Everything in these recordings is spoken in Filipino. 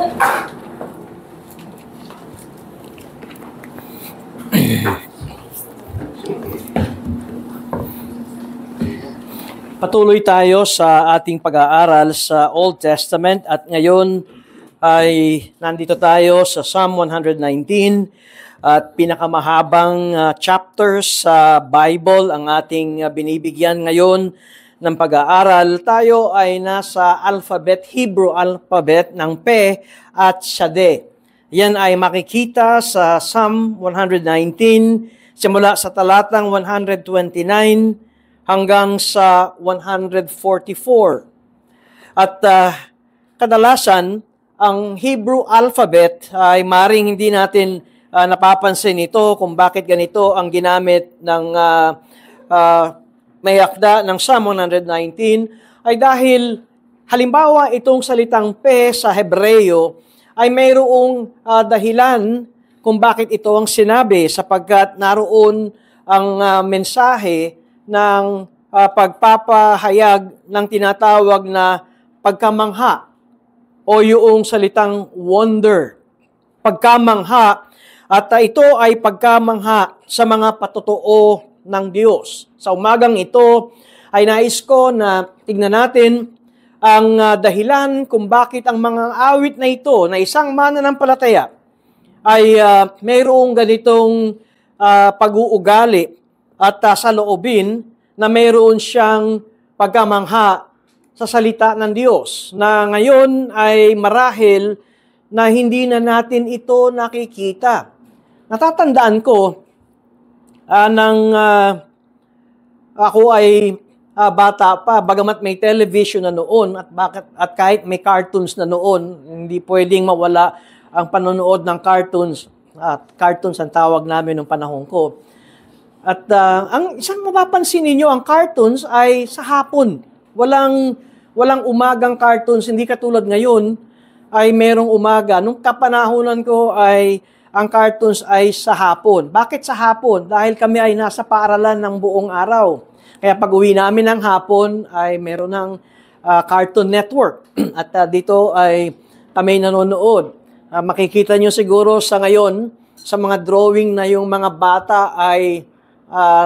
Patuloy tayo sa ating pag-aaral sa Old Testament at ngayon ay nandito tayo sa Psalm 119 at pinakamahabang chapters sa Bible ang ating binibigyan ngayon ng pag-aaral. Tayo ay nasa Hebrew alphabet ng Pe at Shade. Yan ay makikita sa Psalm 119 simula sa talatang 129 hanggang sa 144. At kadalasan, ang Hebrew alphabet ay maring hindi natin napapansin ito kung bakit ganito ang ginamit ng may akda ng Psalm 119 ay dahil halimbawa itong salitang Pe sa Hebreo ay mayroong dahilan kung bakit ito ang sinabi sapagkat naroon ang mensahe ng pagpapahayag ng tinatawag na pagkamangha o yung salitang wonder. Pagkamangha at ito ay pagkamangha sa mga patotoo ng Diyos. Sa umagang ito ay nais ko na tignan natin ang dahilan kung bakit ang mga awit na ito na isang mananampalataya ay mayroong ganitong pag-uugali at sa loobin na mayroon siyang pagkamangha sa salita ng Diyos na ngayon ay marahil na hindi na natin ito nakikita. Natatandaan ko nang ako ay bata pa, bagamat may television na noon at kahit may cartoons na noon, hindi pwedeng mawala ang panonood ng cartoons. Cartoons ang tawag namin nung panahon ko. At ang isang mapapansin ninyo, ang cartoons ay sa hapon. Walang umagang cartoons, hindi katulad ngayon ay merong umaga. Nung kapanahonan ko ay ang cartoons ay sa hapon. Bakit sa hapon? Dahil kami ay nasa paaralan ng buong araw. Kaya pag uwi namin ng hapon ay meron ng Cartoon Network. At dito ay kami nanonood. Makikita nyo siguro sa ngayon, sa mga drawing na yung mga bata ay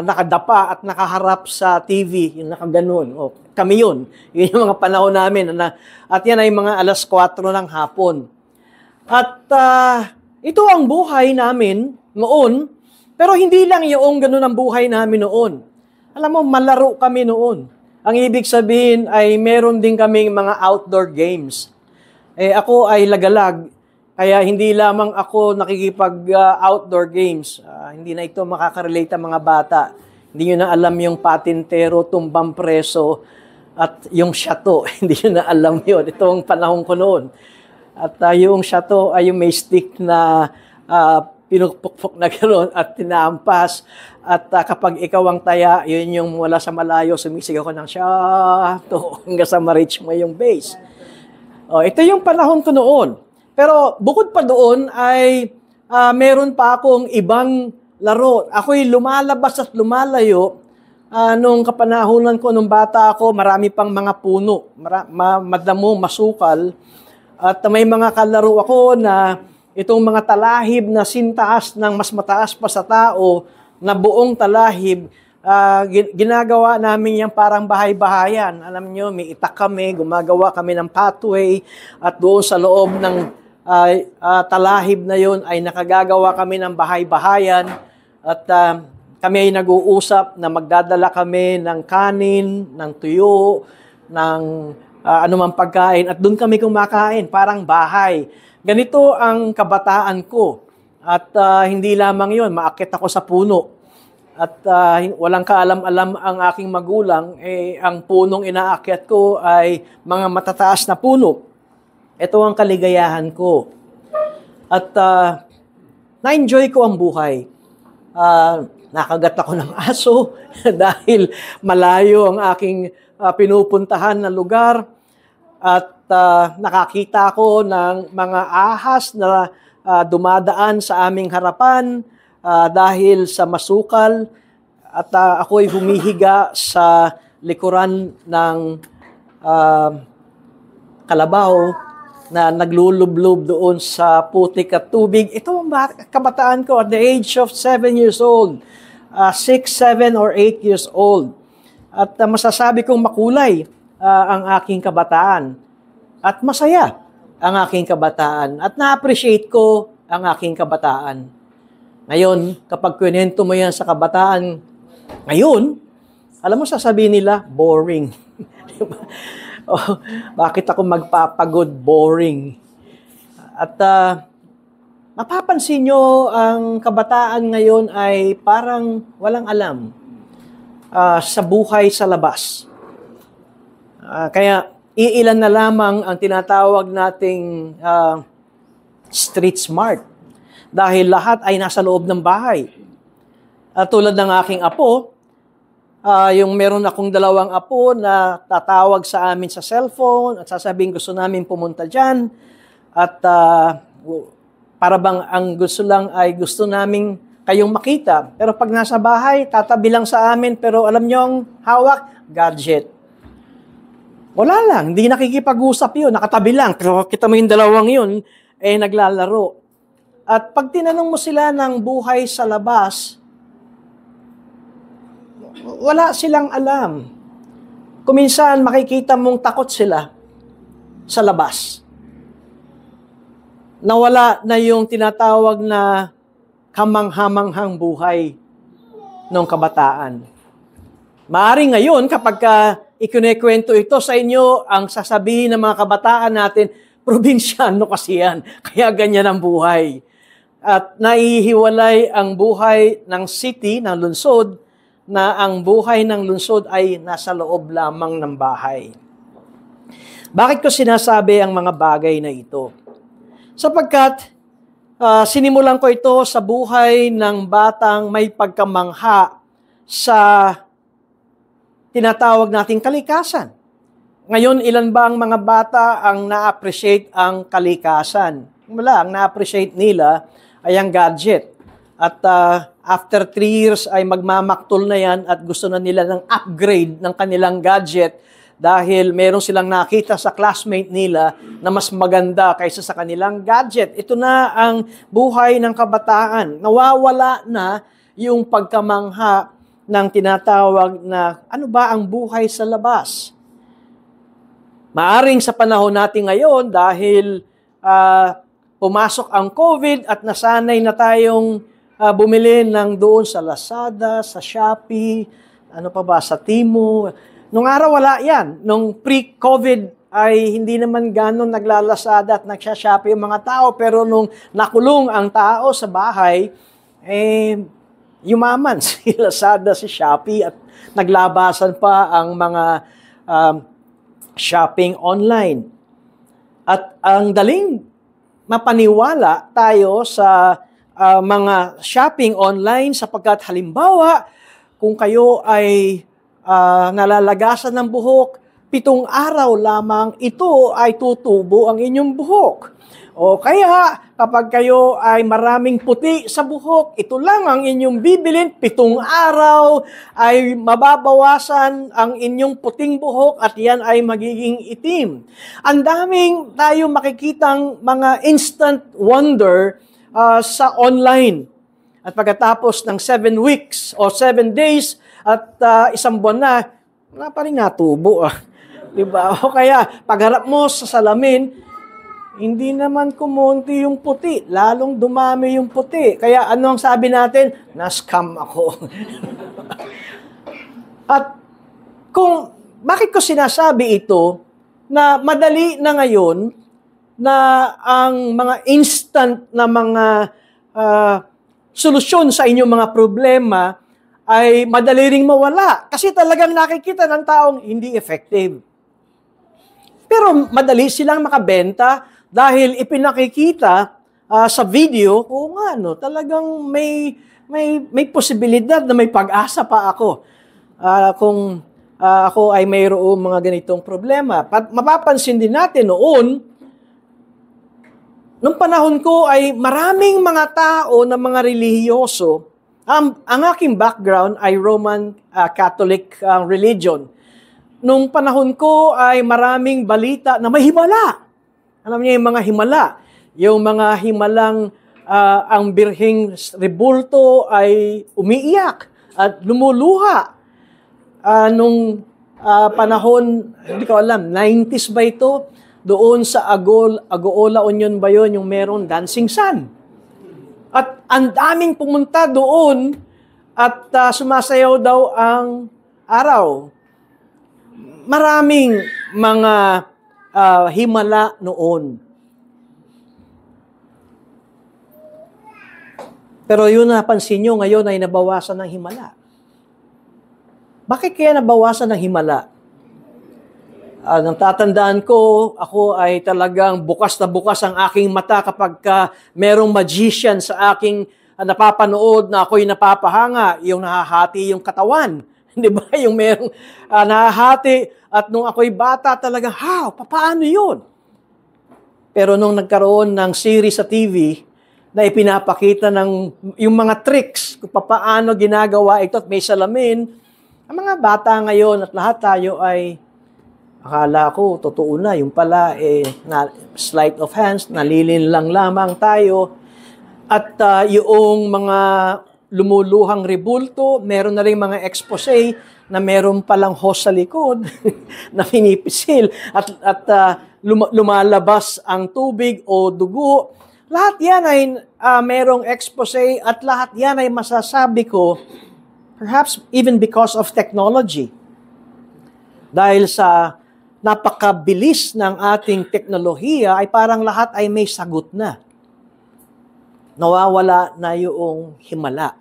nakadapa at nakaharap sa TV, yung nakaganon. O, kami yun. Yun yung mga panahon namin. At yan ay mga 4:00 ng hapon. At ito ang buhay namin noon, pero hindi lang yung ganun ang buhay namin noon. Alam mo, malaro kami noon. Ang ibig sabihin ay meron din kaming mga outdoor games. Ako ay lagalag. Kaya hindi lamang ako nakikipag-outdoor games. Hindi na ito makaka-relate ang mga bata. Hindi nyo na alam yung patintero, tumbang preso, at yung shato. Hindi nyo na alam yun. Ito ang panahon ko noon. At yung shato ay yung may stick na pinupukpok na gano'n at tinaampas. At kapag ikaw ang taya, yun yung wala sa malayo, sumisigaw ko ng shato hanggang sa ma-reach mo yung base. Ito yung panahon ko noon. Pero bukod pa doon ay meron pa akong ibang laro. Ako'y lumalabas at lumalayo nung kapanahonan ko, nung bata ako, marami pang mga puno. Madamo, masukal. At may mga kalaro ako na itong mga talahib na sintaas ng mas mataas pa sa tao na buong talahib, ginagawa namin yung parang bahay-bahayan. Alam nyo, may itak kami, gumagawa kami ng pathway at doon sa loob ng talahib na yun ay nakagagawa kami ng bahay-bahayan at kami ay nag-uusap na magdadala kami ng kanin, ng tuyo, ng anumang pagkain at doon kami kumakain, parang bahay. Ganito ang kabataan ko at hindi lamang yun, maakit ako sa puno at walang kaalam-alam ang aking magulang, ang punong inaakyat ko ay mga matataas na puno. Ito ang kaligayahan ko. At na-enjoy ko ang buhay. Nakagat ako ng aso dahil malayo ang aking pinupuntahan na lugar. At nakakita ako ng mga ahas na dumadaan sa aming harapan dahil sa masukal. At ako'y humihiga sa likuran ng kalabaw na naglulublob doon sa putik at tubig. Ito ang kabataan ko at the age of 7 years old, 6, 7, or 8 years old. At masasabi kong makulay ang aking kabataan. At masaya ang aking kabataan. At na-appreciate ko ang aking kabataan. Ngayon, kapag kwento mo yan sa kabataan, ngayon, alam mo, sasabihin nila, boring. Oh, bakit ako magpapagod? Boring. At mapapansin nyo, ang kabataan ngayon ay parang walang alam sa buhay sa labas. Kaya iilan na lamang ang tinatawag nating street smart dahil lahat ay nasa loob ng bahay. Tulad ng aking apo, yung meron akong 2 apo na tatawag sa amin sa cellphone at sasabihin gusto namin pumunta dyan. At para bang ang gusto lang ay gusto namin kayong makita. Pero pag nasa bahay, tatabi lang sa amin. Pero alam nyo ang hawak? Gadget. Wala lang. Hindi nakikipag-usap yun. Nakatabi lang. Pero kita mo yung 2 yun, naglalaro. At pag tinanong mo sila ng buhay sa labas, wala silang alam. Kuminsan, makikita mong takot sila sa labas. Nawala na yung tinatawag na kamanghamanghang buhay ng kabataan. Maaring ngayon, kapag ikinekwento ito sa inyo, ang sasabihin ng mga kabataan natin, probinsyano kasi yan, kaya ganyan ang buhay. At naihiwalay ang buhay ng city, ng lungsod, na ang buhay ng lungsod ay nasa loob lamang ng bahay. Bakit ko sinasabi ang mga bagay na ito? Sapagkat sinimulan ko ito sa buhay ng batang may pagkamangha sa tinatawag nating kalikasan. Ngayon, ilan ba ang mga bata ang na-appreciate ang kalikasan? Wala, ang na-appreciate nila ay ang gadget. At after 3 years ay magmamaktol na yan at gusto na nila ng upgrade ng kanilang gadget dahil meron silang nakita sa classmate nila na mas maganda kaysa sa kanilang gadget. Ito na ang buhay ng kabataan. Nawawala na yung pagkamangha ng tinatawag na ano ba ang buhay sa labas. Maaring sa panahon natin ngayon dahil pumasok ang COVID at nasanay na tayong bumili ng doon sa Lazada, sa Shopee, ano pa ba, sa Temu. Nung araw wala yan. Nung pre-COVID ay hindi naman ganon naglalasada at nagsha-Shopee yung mga tao. Pero nung nakulong ang tao sa bahay, yumaman si Lazada, si Shopee at naglabasan pa ang mga shopping online. At ang daling mapaniwala tayo sa mga shopping online sapagkat halimbawa, kung kayo ay nalalagasan ng buhok, 7 araw lamang ito ay tutubo ang inyong buhok. O kaya, kapag kayo ay maraming puti sa buhok, ito lang ang inyong bibilin, 7 araw ay mababawasan ang inyong puting buhok at yan ay magiging itim. Ang daming tayo makikitang mga instant wonder sa online. At pagkatapos ng 7 weeks o 7 days at 1 buwan na pa rin natubo. Diba? O kaya, pagharap mo sa salamin, hindi naman kumonti yung puti, lalong dumami yung puti. Kaya ano ang sabi natin? Na-scam ako. At bakit ko sinasabi ito, na madali na ngayon, na ang mga instant na mga solusyon sa inyong mga problema ay madali ring mawala. Kasi talagang nakikita ng taong hindi effective. Pero madali silang makabenta dahil ipinakikita sa video, o nga, no, talagang may posibilidad na may pag-asa pa ako kung ako ay mayroong mga ganitong problema. Mapapansin din natin noon, nung panahon ko ay maraming mga tao na mga relihiyoso. Ang aking background ay Roman Catholic religion. Nung panahon ko ay maraming balita na may himala. Alam niyo yung mga himala, yung mga himalang ang birheng rebulto ay umiiyak at lumuluha. Nung panahon, hindi ko alam, 90s ba ito? Doon sa Agoola Union ba yun, yung merong dancing sun. At ang daming pumunta doon at sumasayaw daw ang araw. Maraming mga himala noon. Pero yun napansin nyo, ngayon ay nabawasan ng himala. Bakit kaya nabawasan ng himala? Nang tatandaan ko, ako ay talagang bukas na bukas ang aking mata kapag merong magician sa aking napapanood na ako'y napapahanga, yung nahahati yung katawan. Di ba? Yung merong nahahati at nung ako'y bata talagang, paano yun? Pero nung nagkaroon ng series sa TV, na ipinapakita ng yung mga tricks kung paano ginagawa ito at may salamin, ang mga bata ngayon at lahat tayo ay akala ko, totoo na, yung pala, sleight of hands, nalilin lang lamang tayo. At yung mga lumuluhang rebulto, meron na rin mga expose na meron palang hose sa likod na pinipisil at lumalabas ang tubig o dugo. Lahat yan ay merong expose at lahat yan ay masasabi ko, perhaps even because of technology. Dahil sa napakabilis ng ating teknolohiya ay parang lahat ay may sagot na. Nawawala na yung himala.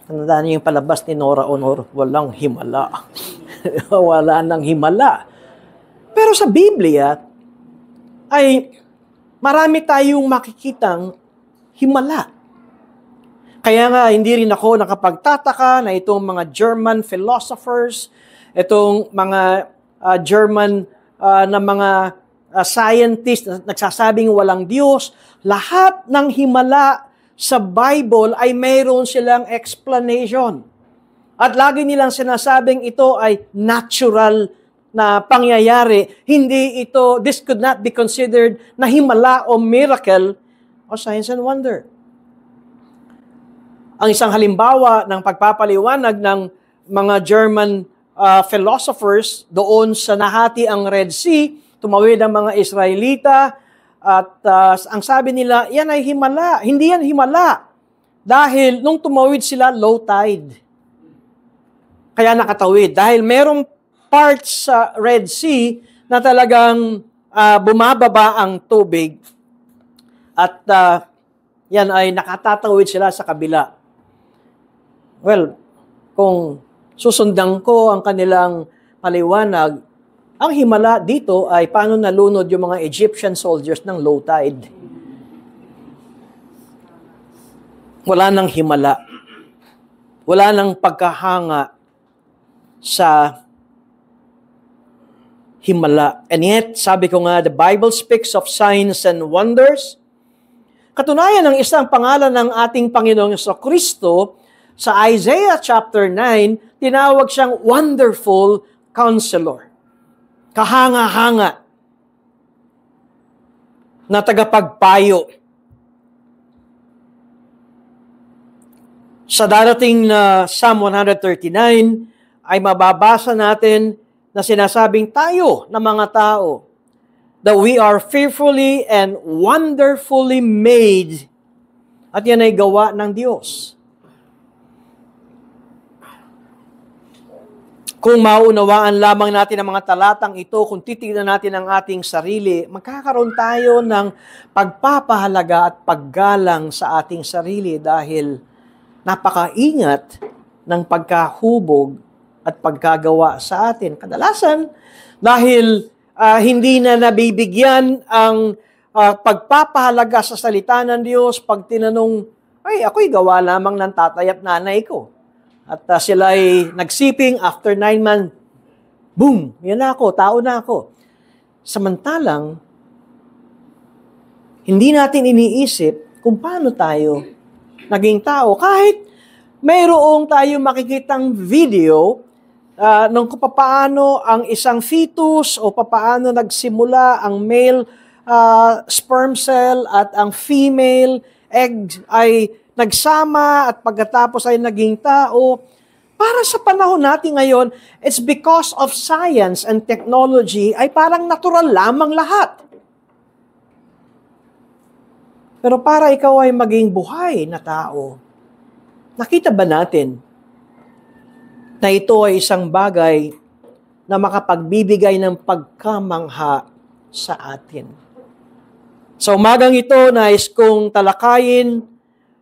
Tandaan niyo yung palabas ni Nora Honor, walang himala. Wala ng himala. Pero sa Biblia ay marami tayong makikitang himala. Kaya nga, hindi rin ako nakapagtataka na itong mga German philosophers, itong mga German na mga scientists na nagsasabing walang Diyos, lahat ng himala sa Bible ay mayroon silang explanation. At lagi nilang sinasabing ito ay natural na pangyayari. Hindi ito, this could not be considered na himala o miracle o science and wonder. Ang isang halimbawa ng pagpapaliwanag ng mga German philosophers doon sa nahati ang Red Sea, tumawid ang mga Israelita at ang sabi nila, yan ay himala. Hindi yan himala. Dahil nung tumawid sila, low tide. Kaya nakatawid. Dahil merong parts sa Red Sea na talagang bumababa ang tubig at yan ay nakatatawid sila sa kabila. Well, kung susundan ko ang kanilang paliwanag, ang himala dito ay paano nalunod yung mga Egyptian soldiers ng low tide. Wala nang himala. Wala nang pagkahanga sa himala. And yet, sabi ko nga, the Bible speaks of signs and wonders. Katunayan ng isang pangalan ng ating Panginoong Kristo sa Isaiah chapter 9, tinawag siyang Wonderful Counselor. Kahanga-hanga na tagapagpayo. Sa darating na Psalm 139, ay mababasa natin na sinasabing tayo na mga tao that we are fearfully and wonderfully made at yan ay gawa ng Diyos. Kung maunawaan lamang natin ang mga talatang ito, kung titignan natin ang ating sarili, magkakaroon tayo ng pagpapahalaga at paggalang sa ating sarili dahil napakaingat ng pagkahubog at pagkagawa sa atin. Kadalasan, dahil hindi na nabibigyan ang pagpapahalaga sa salita ng Diyos pag tinanong, ay, ako'y gawa lamang ng tatay at nanay ko. At sila ay nagsiping after 9 months, boom, yan na ako, tao na ako. Samantalang, hindi natin iniisip kung paano tayo naging tao. Kahit mayroong tayo makikitang video nung kung papaano ang isang fetus o papaano nagsimula ang male sperm cell at ang female egg ay nagsama at pagkatapos ay naging tao. Para sa panahon natin ngayon, it's because of science and technology ay parang natural lamang lahat. Pero para ikaw ay maging buhay na tao, nakita ba natin na ito ay isang bagay na makapagbibigay ng pagkamangha sa atin? Sa umagang ito, nais kong talakayin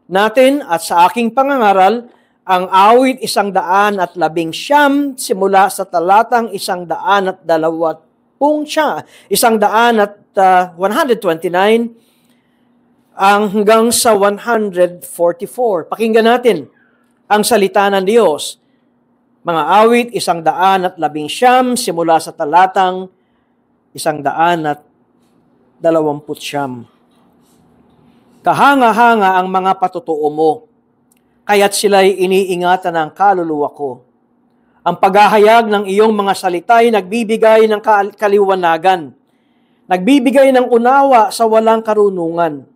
natin at sa aking pangangaral ang awit 119 simula sa talatang 129 hanggang sa 144. Pakinggan natin ang salita ng Diyos. Mga awit 119 simula sa talatang 129. Kahanga-hanga ang mga patutuo mo, kaya't sila'y iniingatan ng kaluluwa ko. Ang paghahayag ng iyong mga salita ay nagbibigay ng kaliwanagan, nagbibigay ng unawa sa walang karunungan.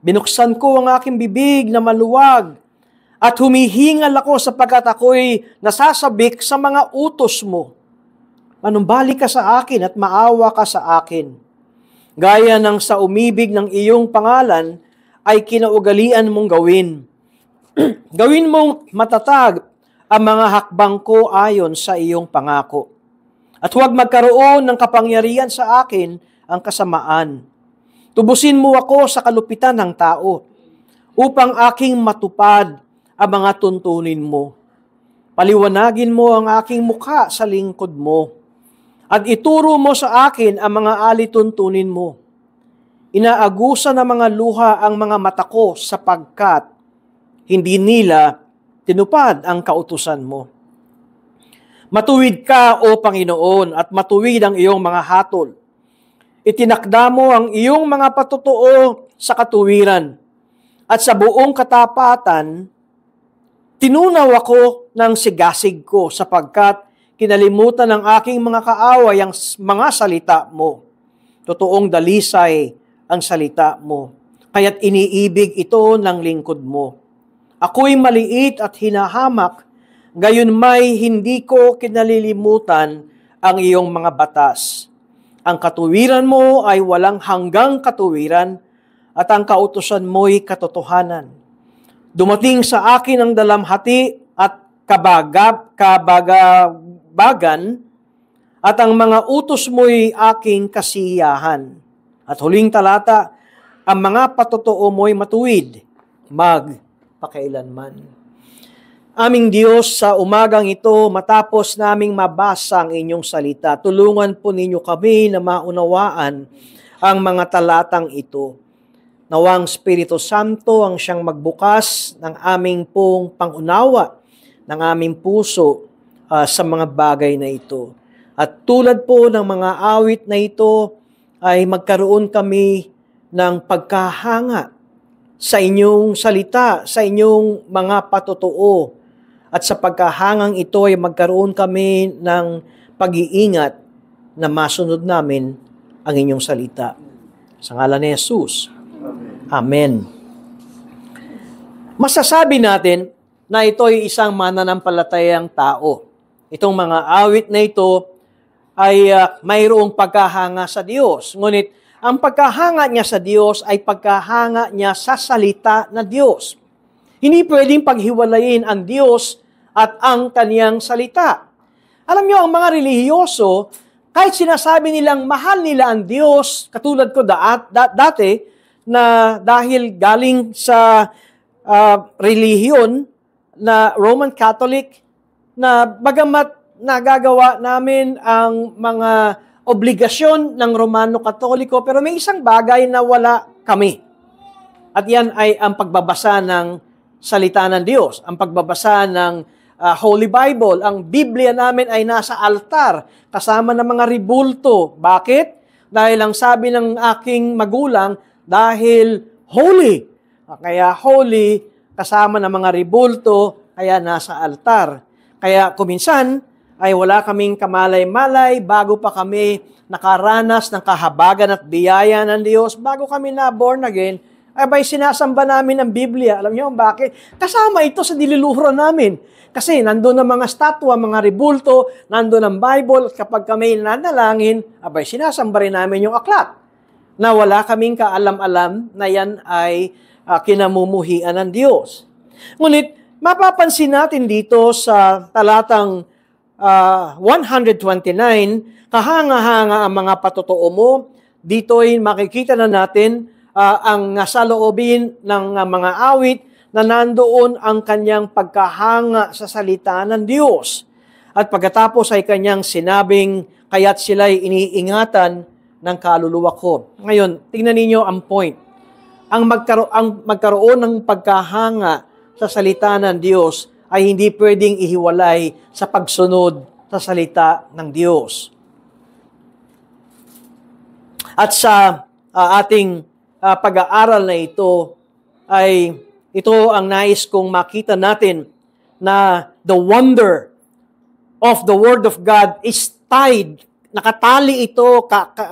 Binuksan ko ang aking bibig na maluwag at humihingal ako sapagkat ako'y nasasabik sa mga utos mo. Manumbalik ka sa akin at maawa ka sa akin. Gaya ng sa umibig ng iyong pangalan ay kinaugalian mong gawin. Gawin mong matatag ang mga hakbang ko ayon sa iyong pangako. At huwag magkaroon ng kapangyarihan sa akin ang kasamaan. Tubusin mo ako sa kalupitan ng tao upang aking matupad ang mga tuntunin mo. Paliwanagin mo ang aking mukha sa lingkod mo at ituro mo sa akin ang mga alituntunin mo. Inaagusan ng mga luha ang mga mata ko sapagkat hindi nila tinupad ang kautusan mo. Matuwid ka, O Panginoon, at matuwid ang iyong mga hatol. Itinakda mo ang iyong mga patutuo sa katuwiran, at sa buong katapatan, tinunaw ako ng sigasig ko sapagkat kinalimutan ng aking mga kaaway ang mga salita mo. Totoong dalisay ang salita mo, kaya't iniibig ito ng lingkod mo. Ako'y maliit at hinahamak, gayon may hindi ko kinalilimutan ang iyong mga batas. Ang katuwiran mo ay walang hanggang katuwiran at ang kautusan mo'y katotohanan. Dumating sa akin ang dalamhati at kabagabagan at ang mga utos mo'y aking kasiyahan. At huling talata, ang mga patutuo mo'y matuwid, magpakailanman. Aming Diyos, sa umagang ito, matapos naming mabasa ang inyong salita, tulungan po ninyo kami na maunawaan ang mga talatang ito. Nawang Espiritu Santo ang siyang magbukas ng aming pong pangunawa, ng aming puso sa mga bagay na ito. At tulad po ng mga awit na ito, ay magkaroon kami ng pagkahanga sa inyong salita, sa inyong mga patutuo. At sa pagkahangang ito ay magkaroon kami ng pag-iingat na masunod namin ang inyong salita. Sa ngalan ni Jesus. Amen. Masasabi natin na ito ay isang mananampalatayang tao. Itong mga awit na ito ay mayroong pagkahanga sa Diyos. Ngunit ang pagkahanga niya sa Diyos ay pagkahanga niya sa salita na Diyos. Hindi pwedeng paghiwalayin ang Diyos at ang kaniyang salita. Alam niyo, ang mga relihiyoso, kahit sinasabi nilang mahal nila ang Diyos, katulad ko dati, na dahil galing sa relihiyon na Roman Catholic, na bagamat nagagawa namin ang mga obligasyon ng Romano Katoliko, pero may isang bagay na wala kami. At yan ay ang pagbabasa ng salita ng Diyos, ang pagbabasa ng Holy Bible. Ang Biblia namin ay nasa altar, kasama ng mga ribulto. Bakit? Dahil ang sabi ng aking magulang, dahil holy. Kaya holy, kasama ng mga ribulto, kaya nasa altar. Kaya kuminsan, ay wala kaming kamalay-malay bago pa kami nakaranas ng kahabagan at biyaya ng Diyos, bago kami na born again, ay ba'y sinasamba namin ang Biblia. Alam niyo bakit? Kasama ito sa diluluhura namin. Kasi nandun ang mga statwa, mga ribulto, nandun ang Bible, at kapag kami nanalangin, abay sinasamba rin namin yung aklat. Na wala kaming kaalam-alam na yan ay kinamumuhian ng Diyos. Ngunit, mapapansin natin dito sa talatang 129, kahanga-hanga ang mga patotoo mo. Dito'y makikita na natin ang nasaloobin ng mga awit na nandoon ang kanyang pagkahanga sa salita ng Diyos. At pagkatapos ay kanyang sinabing, kaya't sila'y iniingatan ng kaluluwa ko. Ngayon, tingnan ninyo ang point. Ang magkaroon ng pagkahanga sa salita ng Diyos ay hindi pwedeng ihiwalay sa pagsunod sa salita ng Diyos. At sa ating pag-aaral na ito ay ito ang nais kong makita natin na the wonder of the Word of God is tied, nakatali ito,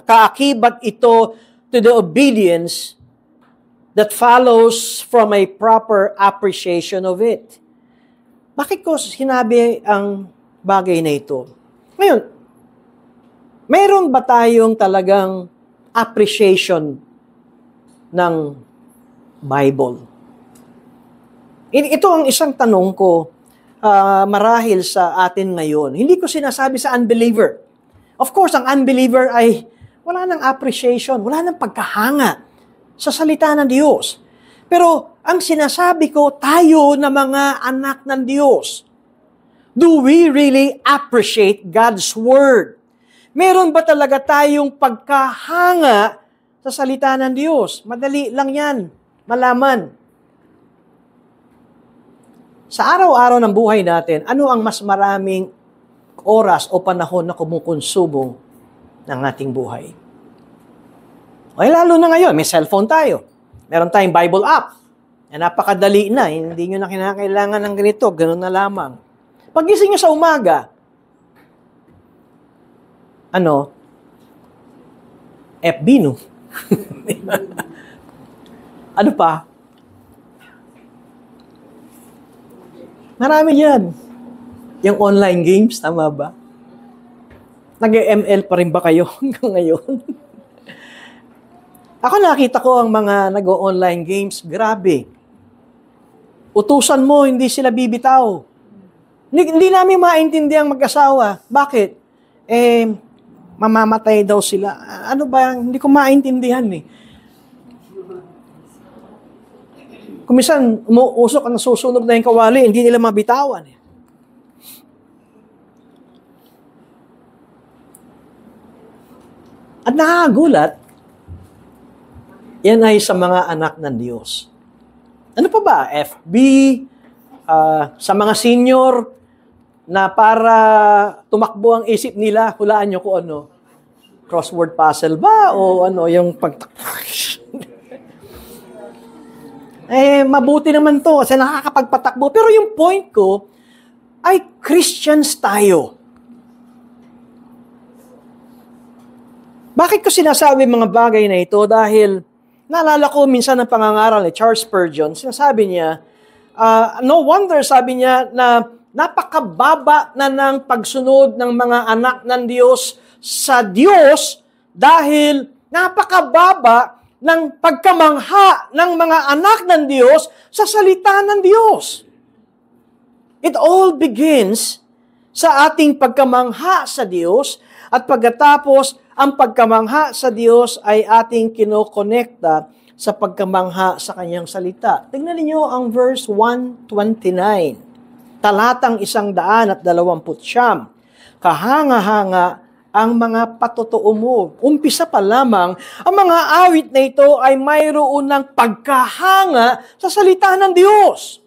kaakibat ito to the obedience that follows from a proper appreciation of it. Bakit ko sinabi ang bagay na ito? Ngayon, mayroon ba tayong talagang appreciation ng Bible? Ito ang isang tanong ko marahil sa atin ngayon. Hindi ko sinasabi sa unbeliever. Of course, ang unbeliever ay wala nang appreciation, wala nang pagkahanga sa salita ng Diyos. Pero ang sinasabi ko, tayo na mga anak ng Diyos, do we really appreciate God's Word? Meron ba talaga tayong pagkahanga sa salita ng Diyos? Madali lang yan, malaman. Sa araw-araw ng buhay natin, ano ang mas maraming oras o panahon na kumukonsumo ng ating buhay? O lalo na ngayon, may cellphone tayo. Meron tayong Bible app. Napakadali na. Hindi nyo na kinakailangan ng ganito. Ganun na lamang. Pagising nyo sa umaga, FB, no? Ano pa? Marami yan. Yung online games, tama ba? Nag-ML pa rin ba kayo hanggang ngayon? Ako nakita ko ang mga nag-online games, grabe. Utusan mo, hindi sila bibitaw. Hindi namin maintindihan mag-asawa. Bakit? Mamamatay daw sila. Ano ba? Hindi ko maintindihan eh. Kung minsan, umuusok ang nasusunog na yung kawali, hindi nila mabitawan. At nakakagulat, yan ay sa mga anak ng Diyos. Ano pa ba? FB, sa mga senior, na para tumakbo ang isip nila, hulaan nyo kung ano, crossword puzzle ba? O ano, yung mabuti naman to kasi nakakapagpatakbo. Pero yung point ko ay Christians tayo. Bakit ko sinasabi mga bagay na ito? Dahil naalala ko minsan ng pangangaral ni Charles Spurgeon, sinasabi niya, no wonder, sabi niya, na napakababa na ng pagsunod ng mga anak ng Diyos sa Diyos dahil napakababa ng pagkamangha ng mga anak ng Diyos sa salita ng Diyos. It all begins sa ating pagkamangha sa Diyos at pagkatapos ang pagkamangha sa Diyos ay ating kinokonekta sa pagkamangha sa Kanyang salita. Tingnan niyo ang verse 129, talatang 129. Kahanga-hanga ang mga patotoo mo. Umpisa pa lamang, ang mga awit na ito ay mayroon ng pagkahanga sa salita ng Diyos.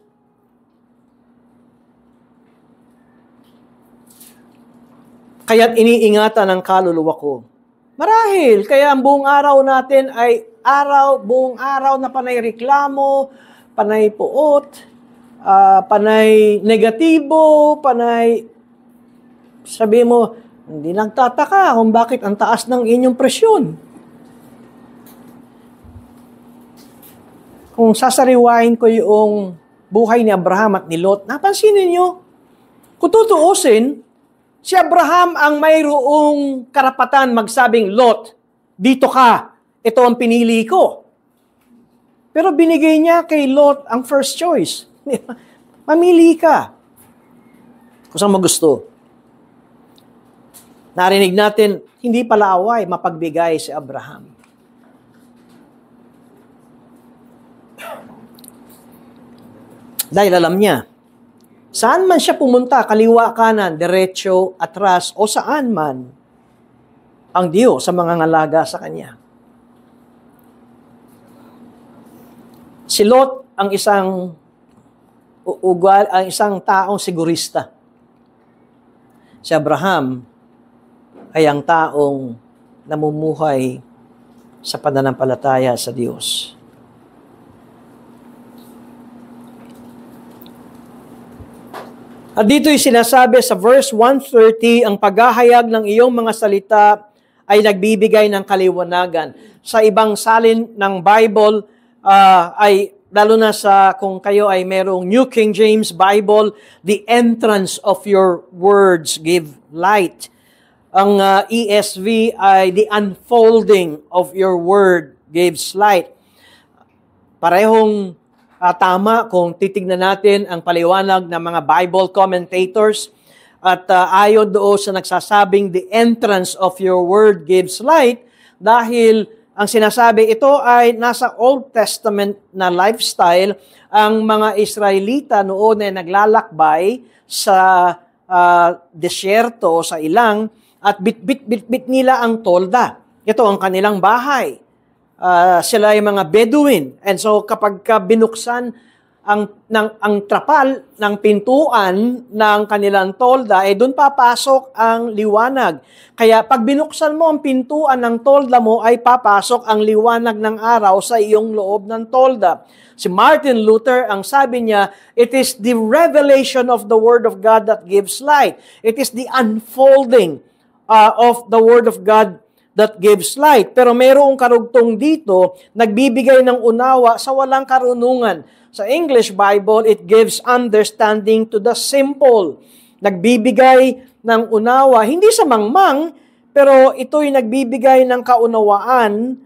Kaya't iniingatan ng kaluluwa ko. Marahil, kaya ang buong araw natin ay buong araw na panay reklamo, panay puot, panay negatibo, panay Sabi mo, hindi nagtataka kung bakit ang taas ng inyong presyon. Kung sasariwain ko yung buhay ni Abraham at ni Lot, napansin niyo, kung tutuusin, si Abraham ang mayroong karapatan magsabing, Lot, dito ka, ito ang pinili ko. Pero binigay niya kay Lot ang first choice. Mamili ka. Kung saan mo gusto. Narinig natin, hindi pala away, mapagbigay si Abraham. Dahil alam niya, saan man siya pumunta, kaliwa, kanan, diretso, atras, o saan man, ang Diyos sa mga ngalaga sa kanya. Si Lot ang isang taong sigurista. Si Abraham ay ang taong namumuhay sa pananampalataya sa Diyos. At dito'y sinasabi sa verse 130, ang paghahayag ng iyong mga salita ay nagbibigay ng kaliwanagan. Sa ibang salin ng Bible, ay lalo na sa kung kayo ay merong New King James Bible, the entrance of your words give light. Ang ESV ay the unfolding of your word gives light. Parehong tama kung titignan natin ang paliwanag ng mga Bible commentators at ayon doon sa nagsasabing the entrance of your word gives light dahil ang sinasabi ito ay nasa Old Testament na lifestyle. Ang mga Israelita noon ay naglalakbay sa disyerto, sa ilang, at bit nila ang tolda. Ito ang kanilang bahay. Sila ay mga Bedouin. And so kapag binuksan ang trapal ng pintuan ng kanilang tolda, doon papasok ang liwanag. Kaya pag binuksan mo ang pintuan ng tolda mo, ay papasok ang liwanag ng araw sa iyong loob ng tolda. Si Martin Luther, ang sabi niya, it is the revelation of the Word of God that gives light. It is the unfolding of the Word of God that gives light. Pero mayroong karugtong dito, nagbibigay ng unawa sa walang karunungan. Sa English Bible, it gives understanding to the simple. Nagbibigay ng unawa, hindi sa mangmang, pero ito'y nagbibigay ng kaunawaan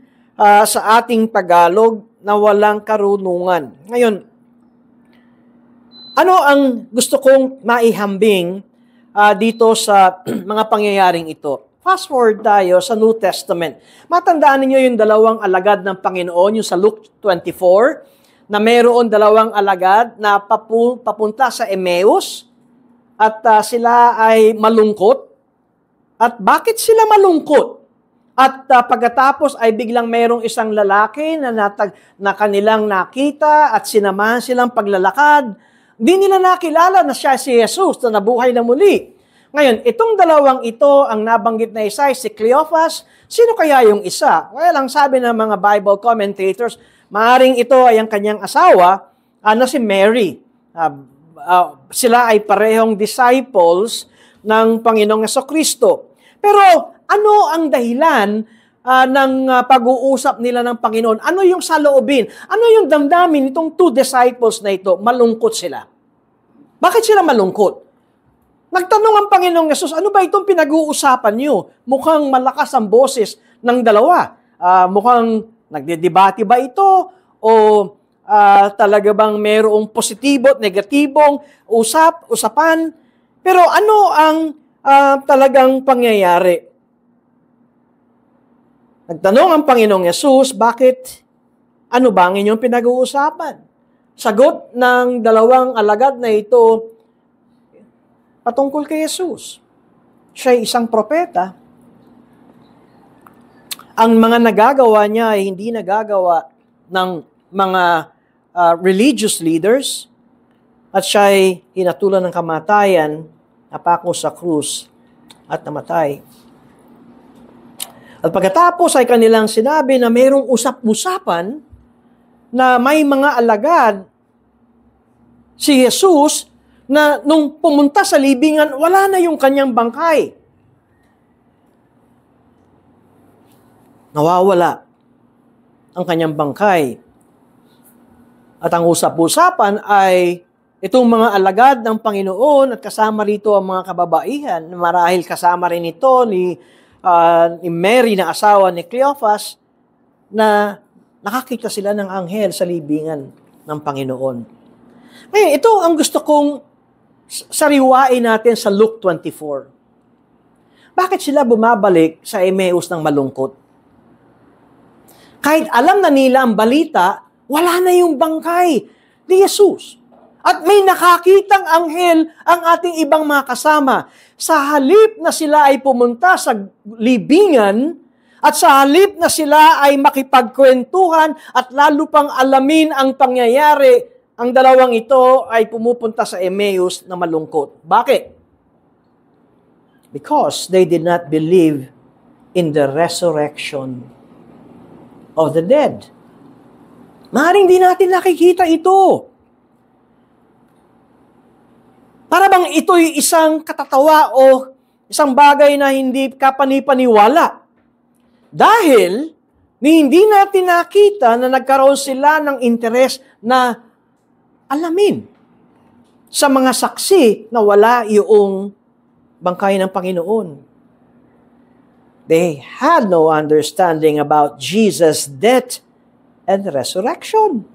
sa ating Tagalog na walang karunungan. Ngayon, ano ang gusto kong maihambing dito sa mga pangyayaring ito? Fast forward tayo sa New Testament. Matandaan niyo yung dalawang alagad ng Panginoon, yung sa Luke 24, na mayroon dalawang alagad na papunta sa Emmaus at sila ay malungkot. At bakit sila malungkot? At pagkatapos ay biglang mayroong isang lalaki na kanilang nakita at sinamahan silang paglalakad. Di nila nakilala na siya si Jesus na nabuhay na muli. Ngayon, itong dalawang ito, ang nabanggit na isa ay si Cleophas. Sino kaya yung isa? Well, ang sabi ng mga Bible commentators, maaaring ito ay ang kanyang asawa na si Mary. Sila ay parehong disciples ng Panginoong Jesucristo. Pero ano ang dahilan ng pag-uusap nila ng Panginoon? Ano yung saloobin? Ano yung damdamin nitong two disciples na ito? Malungkot sila. Bakit sila malungkot? Nagtanong ang Panginoong Yesus, ano ba itong pinag-uusapan niyo? Mukhang malakas ang boses ng dalawa. Mukhang nagdedebate ba ito? O talaga bang mayroong positibo at negatibong usapan? Pero ano ang talagang pangyayari? Nagtanong ang Panginoong Yesus, bakit? Ano ba ang inyong pinag-uusapan? Sagot ng dalawang alagad na ito, patungkol kay Jesus. Siya ay isang propeta. Ang mga nagagawa niya ay hindi nagagawa ng mga religious leaders at siya ay hinatulan ng kamatayan, napako sa krus at namatay. At pagkatapos ay kanilang sinabi na mayroong usap-usapan na may mga alagad si Jesus na nung pumunta sa libingan, wala na yung kanyang bangkay. Nawawala ang kanyang bangkay. At ang usap-usapan ay itong mga alagad ng Panginoon at kasama rito ang mga kababaihan, marahil kasama rin ito ni Mary na asawa ni Cleophas, na nakakita sila ng anghel sa libingan ng Panginoon. Ngayon, ito ang gusto kong sariwain natin sa Luke 24. Bakit sila bumabalik sa Emmaus ng malungkot? Kahit alam na nila ang balita, wala na yung bangkay ni Jesus. At may nakakitang anghel ang ating ibang mga kasama. Sa halip na sila ay pumunta sa libingan, at sa halip na sila ay makipagkwentuhan at lalo pang alamin ang pangyayari, ang dalawang ito ay pumupunta sa Emmaus na malungkot. Bakit? Because they did not believe in the resurrection of the dead. Maaaring di natin nakikita ito. Para bang ito'y isang katatawa o isang bagay na hindi kapanipaniwala. Dahil hindi natin nakita na nagkaroon sila ng interes na alamin sa mga saksi na wala yung bangkay ng Panginoon. They had no understanding about Jesus' death and resurrection.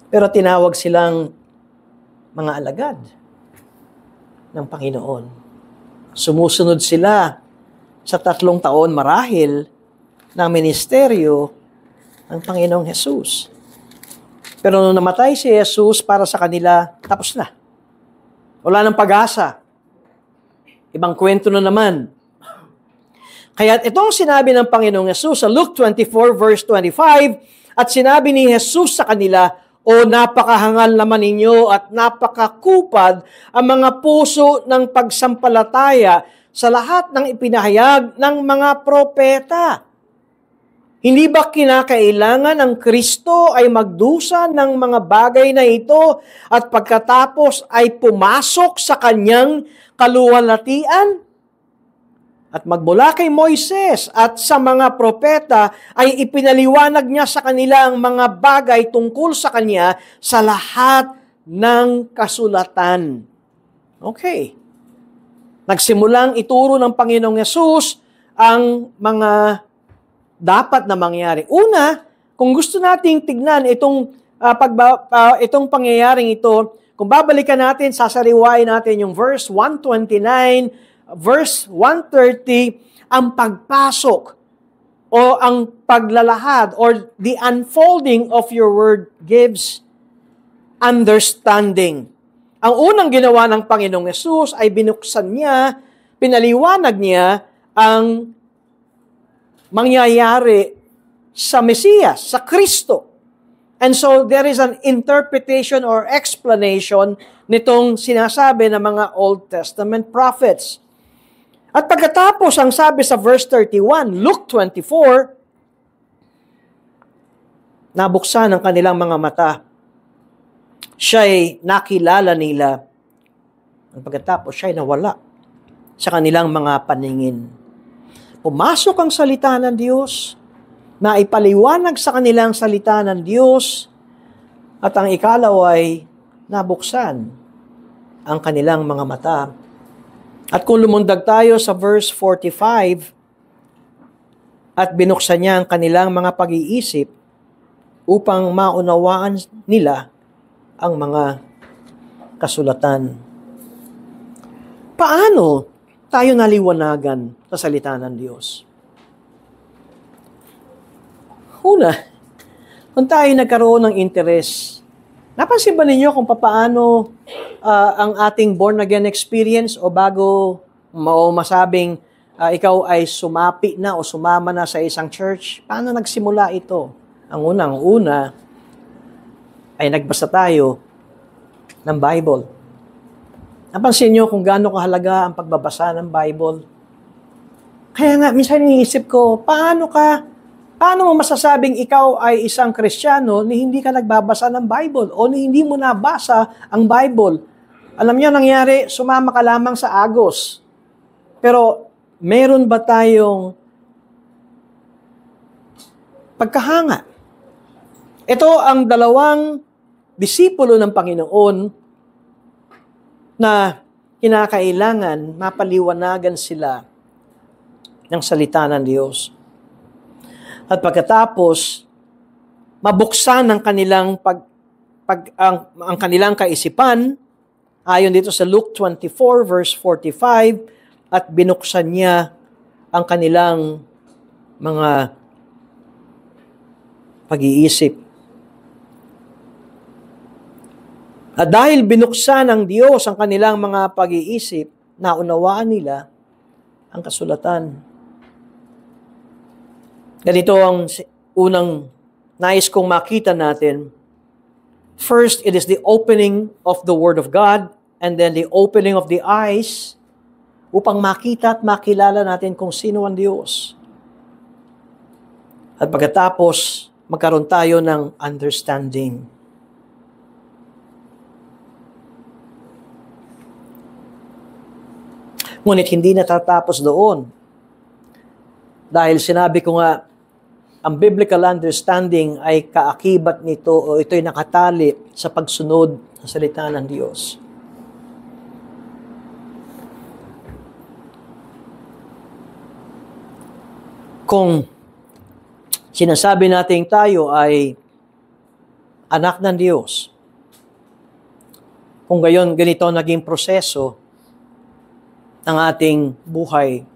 Pero tinawag silang mga alagad ng Panginoon. Sumusunod sila sa 3 taon marahil ng ministeryo ng Panginoong Jesus. Pero nung namatay si Jesus para sa kanila, tapos na. Wala nang pag-asa. Ibang kwento na naman. Kaya itong sinabi ng Panginoong Jesus sa Luke 24 verse 25, at sinabi ni Jesus sa kanila, "O napakahangal naman ninyo at napakakupad ang mga puso ng pagsampalataya sa lahat ng ipinahayag ng mga propeta. Hindi ba kinakailangan ang Kristo ay magdusa ng mga bagay na ito at pagkatapos ay pumasok sa kanyang kaluwalhatian? At magmula kay Moises at sa mga propeta ay ipinaliwanag niya sa kanila ang mga bagay tungkol sa kanya sa lahat ng kasulatan." Okay. Nagsimulang ituro ng Panginoong Yesus ang mga dapat na mangyari. Una, kung gusto nating tignan itong pangyayaring ito, kung babalikan natin, sasariwain natin yung verse 129, verse 130, ang pagpasok o ang paglalahad or the unfolding of your word gives understanding. Ang unang ginawa ng Panginoong Yesus ay binuksan niya, pinaliwanag niya ang mangyayari sa Mesiyas, sa Kristo. And so there is an interpretation or explanation nitong sinasabi ng mga Old Testament prophets. At pagkatapos, ang sabi sa verse 31, Luke 24, nabuksan ang kanilang mga mata. Siya'y nakilala nila. At pagkatapos, siya'y nawala sa kanilang mga paningin. Pumasok ang salita ng Diyos, na ipaliwanag sa kanilang salita ng Diyos, at ang ikalaw ay nabuksan ang kanilang mga mata. At kung lumundag tayo sa verse 45, at binuksan niya ang kanilang mga pag-iisip upang maunawaan nila ang mga kasulatan. Paano tayo naliwanagan sa salita ng Diyos? Una, kung tayo nagkaroon ng interes, napansin ba ninyo kung paano ang ating born-again experience o bago masabing ikaw ay sumapi na o sumama na sa isang church? Paano nagsimula ito? Ang unang-una ay nagbasa tayo ng Bible. Napansin nyo kung gaano kahalaga ang pagbabasa ng Bible? Kaya nga, minsan iniisip ko, paano mo masasabing ikaw ay isang Kristiyano ni hindi ka nagbabasa ng Bible o ni hindi mo nabasa ang Bible? Alam niyo, nangyari, sumama ka lamang sa Agos. Pero, meron ba tayong pagkahanga? Ito ang dalawang disipulo ng Panginoon na kinakailangan mapaliwanagan sila ng salita ng Diyos. At pagkatapos, mabuksan ang kanilang ang kanilang kaisipan, ayon dito sa Luke 24 verse 45, at binuksan niya ang kanilang mga pag-iisip. At dahil binuksan ng Diyos ang kanilang mga pag-iisip, naunawaan nila ang kasulatan. Ganito ang unang nais kong makita natin. First, it is the opening of the Word of God, and then the opening of the eyes upang makita at makilala natin kung sino ang Diyos. At pagkatapos, magkaroon tayo ng understanding. Ngunit hindi natatapos doon. Dahil sinabi ko nga, ang biblical understanding ay kaakibat nito o ito'y nakatali sa pagsunod sa salita ng Diyos. Kung sinasabi natin tayo ay anak ng Diyos, kung gayon ganito naging proseso ng ating buhay,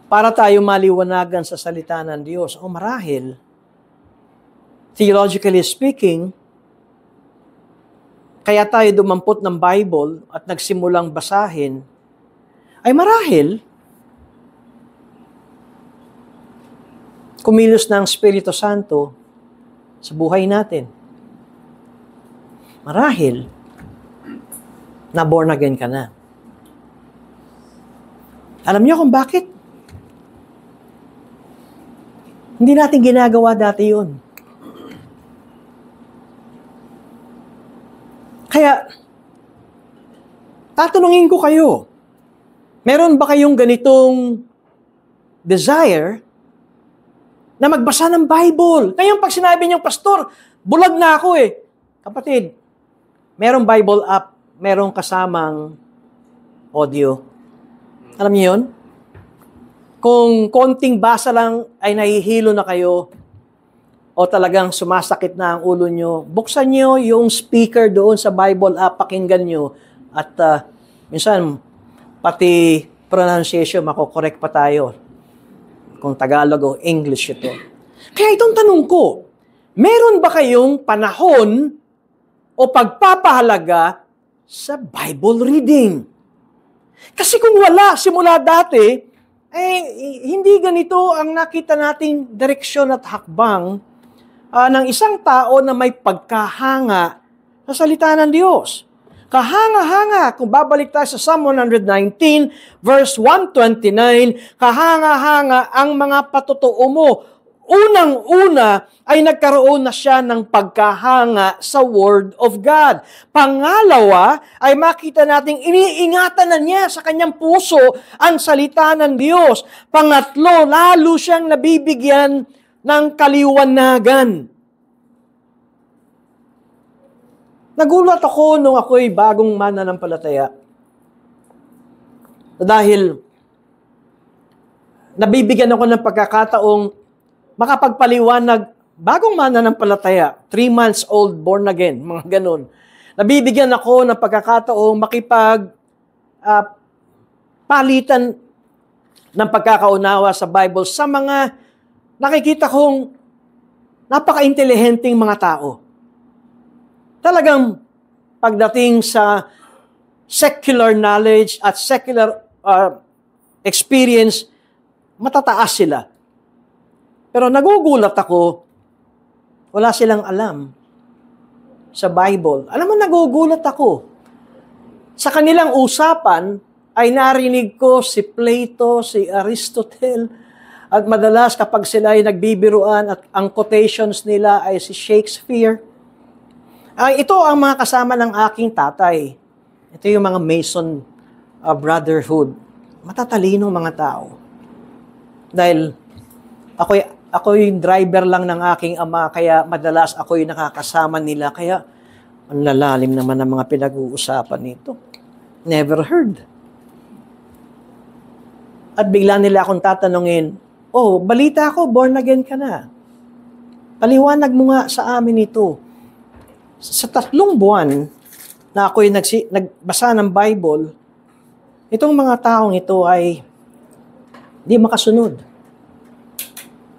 para tayo maliwanagan sa salita ng Diyos, o marahil, theologically speaking, kaya tayo dumampot ng Bible at nagsimulang basahin, ay marahil, kumilos ng Espiritu Santo sa buhay natin. Marahil, na born again ka na. Alam niyo kung bakit? Hindi natin ginagawa dati yun. Kaya, tatanungin ko kayo, meron ba kayong ganitong desire na magbasa ng Bible? Ngayon, pag sinabi niyong, Pastor, bulag na ako eh. Kapatid, merong Bible app, merong kasamang audio. Alam niyo yun? Kung konting basa lang ay nahihilo na kayo o talagang sumasakit na ang ulo nyo, buksan nyo yung speaker doon sa Bible app, pakinggan nyo. At minsan, pati pronunciation, makokorek pa tayo. Kung Tagalog o English ito. Kaya itong tanong ko, meron ba kayong panahon o pagpapahalaga sa Bible reading? Kasi kung wala, simula dati, hindi ganito ang nakita nating direksyon at hakbang ng isang tao na may pagkahanga sa salita ng Diyos. Kahanga-hanga, kung babalik tayo sa Psalm 119, verse 129, kahanga-hanga ang mga patotoo mo. Unang-una ay nagkaroon na siya ng pagkahanga sa Word of God. Pangalawa ay makita nating iniingatan na niya sa kanyang puso ang salita ng Diyos. Pangatlo, lalo siyang nabibigyan ng kaliwanagan. Nagulat ako nung ako'y bagong mananampalataya. Dahil nabibigyan ako ng pagkakataong makapagpaliwanag, bagong mananampalataya, 3 months old, born again, mga ganun. Nabibigyan ako ng pagkakataong palitan ng pagkakaunawa sa Bible sa mga nakikita kong napaka-intelihenteng mga tao. Talagang pagdating sa secular knowledge at secular experience, matataas sila. Pero nagugulat ako, wala silang alam sa Bible. Alam mo, nagugulat ako. Sa kanilang usapan, ay narinig ko si Plato, si Aristotle, at madalas kapag sila ay nagbibiruan at ang quotations nila ay si Shakespeare. Ito ang mga kasama ng aking tatay. Ito yung mga Mason Brotherhood. Matatalino mga tao. Dahil ako yung driver lang ng aking ama, kaya madalas ako yung nakakasama nila. Kaya ang lalalim naman ng mga pinag-uusapan nito. Never heard. At bigla nila akong tatanungin, oh, balita ko, born again ka na. Paliwanag mo nga sa amin ito. Sa 3 buwan na ako'y nagbasa ng Bible, itong mga taong ito ay di makasunod.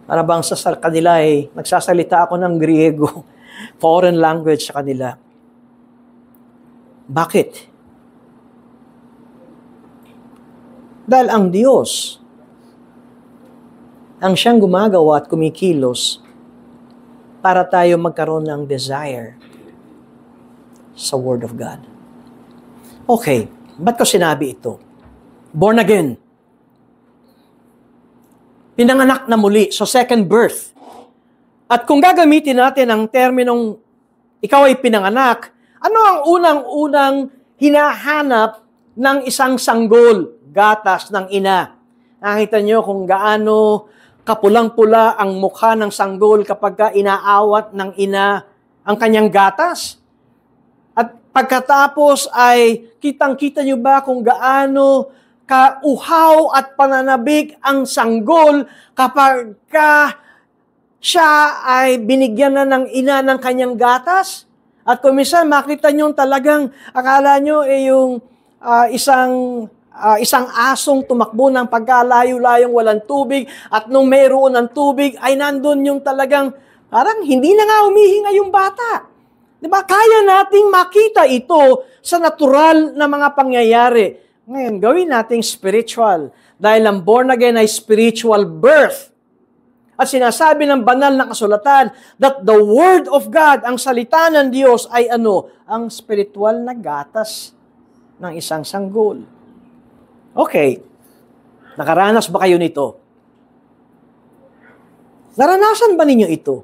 Para bang sa kanila ay nagsasalita ako ng Griego, foreign language sa kanila. Bakit? Dahil ang Diyos, ang siyang gumagawa at kumikilos para tayo magkaroon ng desire sa Word of God. Okay, ba't ko sinabi ito? Born again. Pinanganak na muli, so second birth. At kung gagamitin natin ang terminong ikaw ay pinanganak, ano ang unang-unang hinahanap ng isang sanggol? Gatas ng ina. Nakita niyo kung gaano kapulang-pula ang mukha ng sanggol kapag inaawat ng ina ang kanyang gatas. At pagkatapos ay kitang-kita niyo ba kung gaano kauhaw at pananabik ang sanggol kapag siya ay binigyan na ng ina ng kanyang gatas? At kung minsan makita niyo talagang akala niyo yung isang asong tumakbo ng pagkalayo-layong walang tubig at nung mayroon ng tubig ay nandun yung talagang parang hindi na nga humihinga yung bata. Diba? Kaya nating makita ito sa natural na mga pangyayari. Ngayon, gawin nating spiritual dahil ang born again ay spiritual birth. At sinasabi ng banal na kasulatan that the Word of God, ang salita ng Diyos ay ano? Ang spiritual na gatas ng isang sanggol. Okay, nakaranas ba kayo nito? Naranasan ba ninyo ito?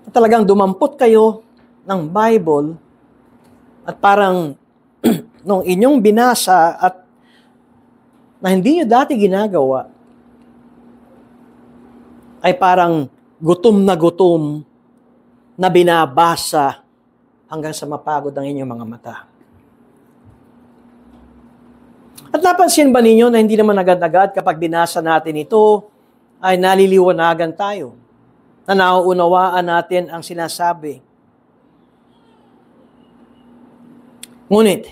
Talagang dumampot kayo ng Bible at parang nung inyong binasa at na hindi nyo dati ginagawa, ay parang gutom na binabasa hanggang sa mapagod ang inyong mga mata. At napansin ba ninyo na hindi naman agad-agad kapag binasa natin ito, ay naliliwanagan tayo, na nauunawaan natin ang sinasabi. Ngunit,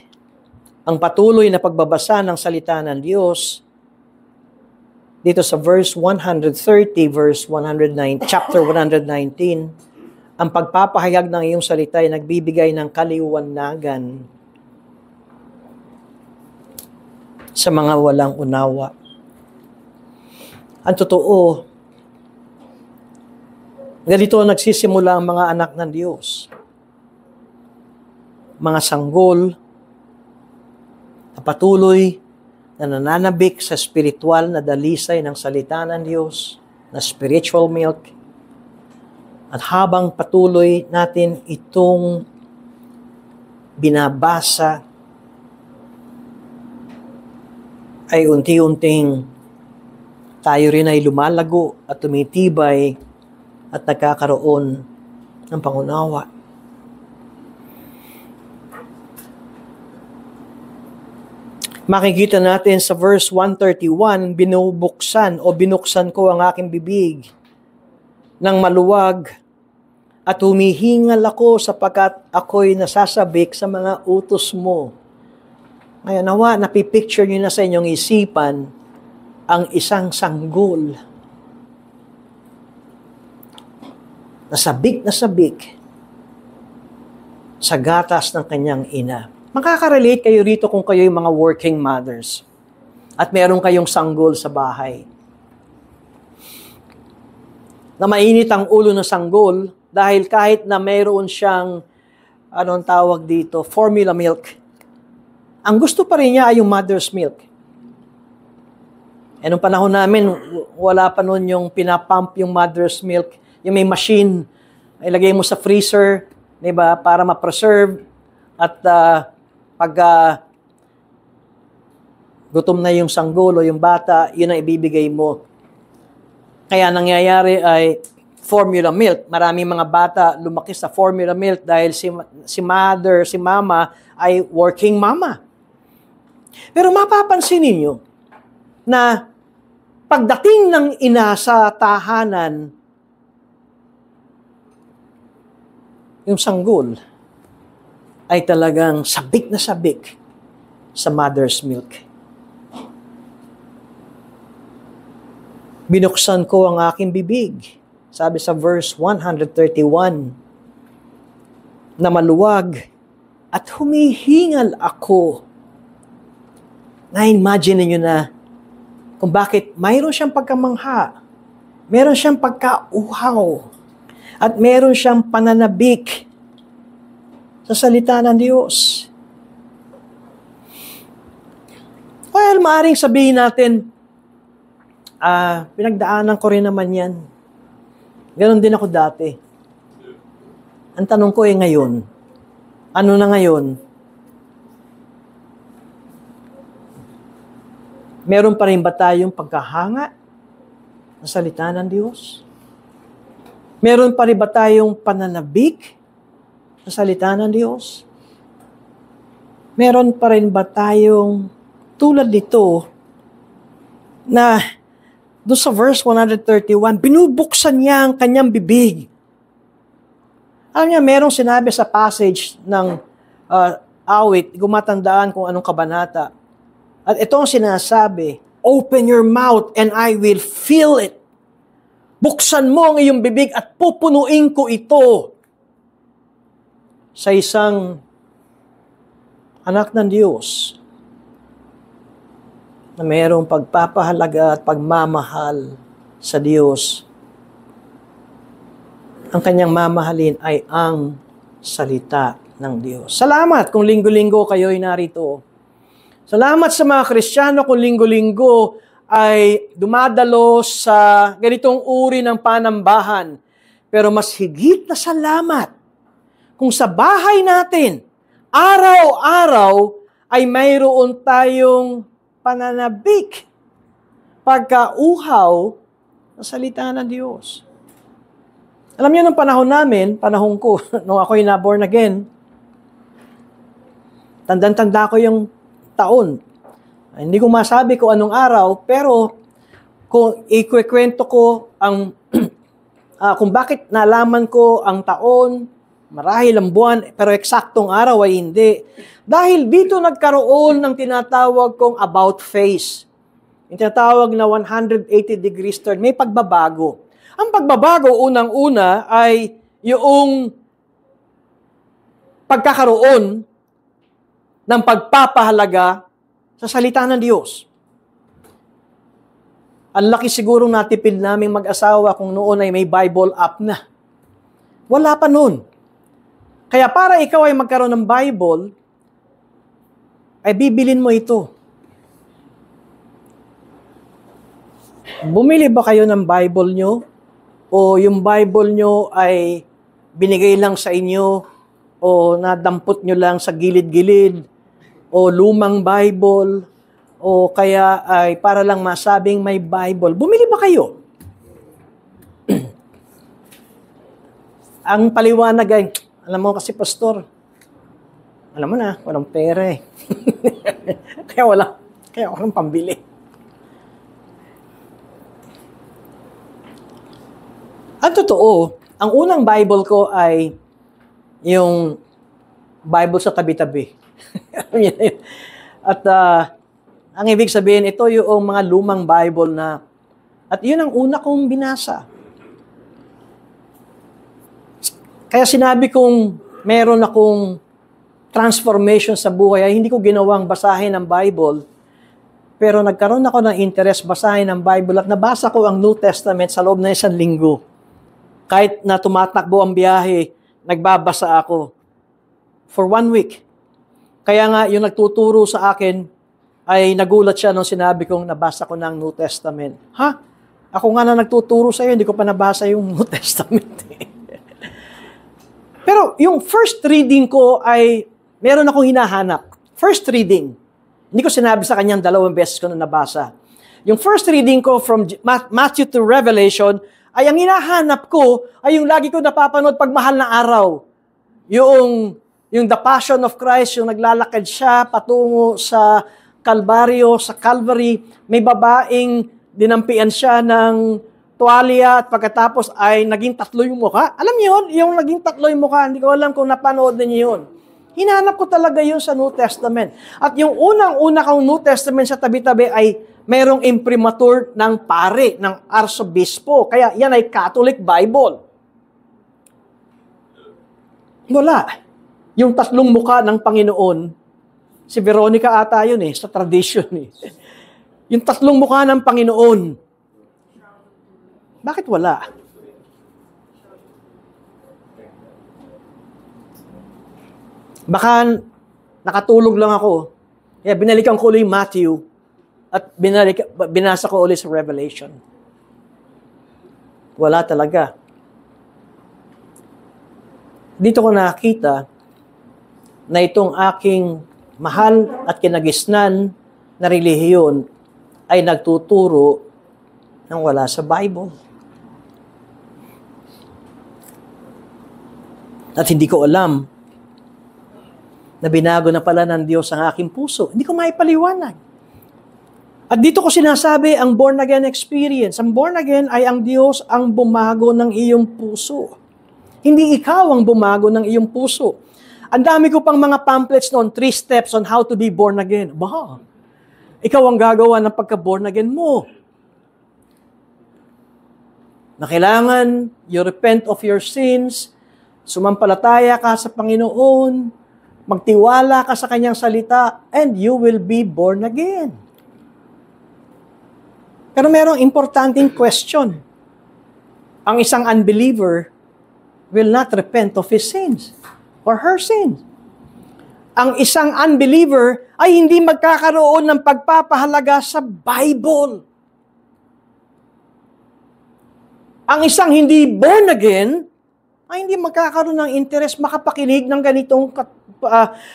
ang patuloy na pagbabasa ng salita ng Diyos, dito sa verse 130, verse 109, chapter 119, ang pagpapahayag ng iyong salita ay nagbibigay ng kaliwanagan sa mga walang unawa. Ang totoo, ganito nagsisimula ang mga anak ng Diyos. Mga sanggol na patuloy na nananabik sa spiritual na dalisay ng salita ng Diyos, na spiritual milk. At habang patuloy natin itong binabasa, ay unti-unting tayo rin ay lumalago at tumitibay at nagkakaroon ng pangunawa. Makikita natin sa verse 131, binuksan ko ang aking bibig ng maluwag at humihingal ako sapagkat ako'y nasasabik sa mga utos mo. Ngayon, nawa, napipicture nyo na sa inyong isipan ang isang sanggol na sabik sa gatas ng kanyang ina. Makaka-relate kayo rito kung kayo yung mga working mothers at meron kayong sanggol sa bahay. Na mainit ang ulo ng sanggol dahil kahit na mayroon siyang, anong tawag dito, formula milk, ang gusto pa rin niya ay yung mother's milk. Nung panahon namin, wala pa nun yung pinapump yung mother's milk, yung may machine, ilagay mo sa freezer, diba, para ma-preserve, at Pag gutom na yung sanggol o yung bata, yun ang ibibigay mo. Kaya nangyayari ay formula milk. Maraming mga bata lumaki sa formula milk dahil si mama ay working mama. Pero mapapansin ninyo na pagdating ng ina sa tahanan, yung sanggol ay talagang sabik na sabik sa mother's milk. Binuksan ko ang aking bibig, sabi sa verse 131, na maluwag at humihingal ako. Na-imagine niyo na kung bakit mayroon siyang pagkamangha, meron siyang pagkauhaw, at meron siyang pananabik sa salita ng Diyos. Well, maaaring sabihin natin, pinagdaanan ko rin naman yan. Ganon din ako dati. Ang tanong ko ngayon, ano na ngayon? Meron pa rin ba tayong pagkahanga sa salita ng Diyos? Meron pa rin ba tayong pananabik sa salita ng Diyos? Meron pa rin ba tayong tulad nito na doon sa verse 131, binubuksan niya ang kanyang bibig. Alam niya, merong sinabi sa passage ng awit, gumatandaan kung anong kabanata. At ito ang sinasabi, open your mouth and I will fill it. Buksan mo ang iyong bibig at pupunuin ko ito. Sa isang anak ng Diyos na mayroong pagpapahalaga at pagmamahal sa Diyos, ang kanyang mamahalin ay ang salita ng Diyos. Salamat kung linggo-linggo kayo'y narito. Salamat sa mga Kristiyano kung linggo-linggo ay dumadalo sa ganitong uri ng panambahan. Pero mas higit na salamat kung sa bahay natin, araw-araw ay mayroon tayong pananabik, pagkauhaw sa salita ng Diyos. Alam niyo, nung panahon namin, panahon ko, nung ako'y na-born again, tandang-tanda ko yung taon. Hindi ko masabi kung anong araw, pero kung ikwekwento ko ang kung bakit nalaman ko ang taon, marahil ang buwan, pero eksaktong araw ay hindi. Dahil dito nagkaroon ng tinatawag kong about face. Yung tinatawag na 180 degrees turn. May pagbabago. Ang pagbabago, unang-una, ay yung pagkakaroon ng pagpapahalaga sa salita ng Diyos. Ang laki sigurong natipid naming mag-asawa kung noon ay may Bible app na. Wala pa noon. Kaya para ikaw ay magkaroon ng Bible, ay bibilin mo ito. Bumili ba kayo ng Bible nyo? O yung Bible nyo ay binigay lang sa inyo? O nadampot nyo lang sa gilid-gilid? O lumang Bible? O kaya ay para lang masabing may Bible? Bumili ba kayo? Ang paliwanag ay, alam mo kasi pastor, alam mo na, walang pera eh. kaya walang pambili. Ang totoo, ang unang Bible ko ay yung Bible sa tabi-tabi. At ang ibig sabihin, ito yung mga lumang Bible na, at yun ang una kong binasa. Kaya sinabi kong meron akong transformation sa buhay, ay hindi ko ginawang basahin ang Bible, pero nagkaroon ako ng interest basahin ang Bible at nabasa ko ang New Testament sa loob ng 1 linggo. Kahit na tumatakbo ang biyahe, nagbabasa ako for 1 week. Kaya nga, yung nagtuturo sa akin, ay nagulat siya nung sinabi kong nabasa ko ng New Testament. Ha? Ako nga na nagtuturo sa iyo, hindi ko pa nabasa yung New Testament. Pero yung first reading ko ay meron akong hinahanap. first reading. Hindi ko sinabi sa kanyang 2 beses ko na nabasa. Yung first reading ko from Matthew to Revelation, ay ang hinahanap ko ay yung lagi ko napapanood pag mahal na araw. Yung The Passion of Christ, yung naglalakad siya patungo sa Kalbaryo, sa Calvary, may babaeng dinampian siya ng tuwalya at pagkatapos ay naging 3 yung mukha. Alam niyo yun? Yung naging 3 yung mukha, hindi ko alam kung napanood niyo yun. Hinanap ko talaga yun sa New Testament. At yung unang-una kong New Testament sa tabi-tabi ay merong imprimatur ng pare, ng arsobispo. Kaya yan ay Catholic Bible. Wala. Yung 3 mukha ng Panginoon, si Veronica ata yun sa tradition Yung 3 mukha ng Panginoon. Bakit wala? Baka nakatulog lang ako. Kaya binalikan ko ulit yung Matthew at binasa ko ulit sa Revelation. Wala talaga. Dito ko nakita na itong aking mahal at kinagisnan na relihiyon ay nagtuturo ng wala sa Bible. At hindi ko alam na binago na pala ng Diyos ang aking puso. Hindi ko maipaliwanag. At dito ko sinasabi ang born again experience. Ang born again ay ang Diyos ang bumago ng iyong puso. Hindi ikaw ang bumago ng iyong puso. Ang dami ko pang mga pamphlets noon, 3 steps on how to be born again. Bah, ikaw ang gagawa ng pagka-born again mo. Na kailangan you repent of your sins, sumampalataya ka sa Panginoon, magtiwala ka sa Kanyang salita, and you will be born again. Pero merong importanteng question. Ang isang unbeliever will not repent of his sins or her sins. Ang isang unbeliever ay hindi magkakaroon ng pagpapahalaga sa Bible. Ang isang hindi born again ay hindi magkakaroon ng interest makapakinig ng ganitong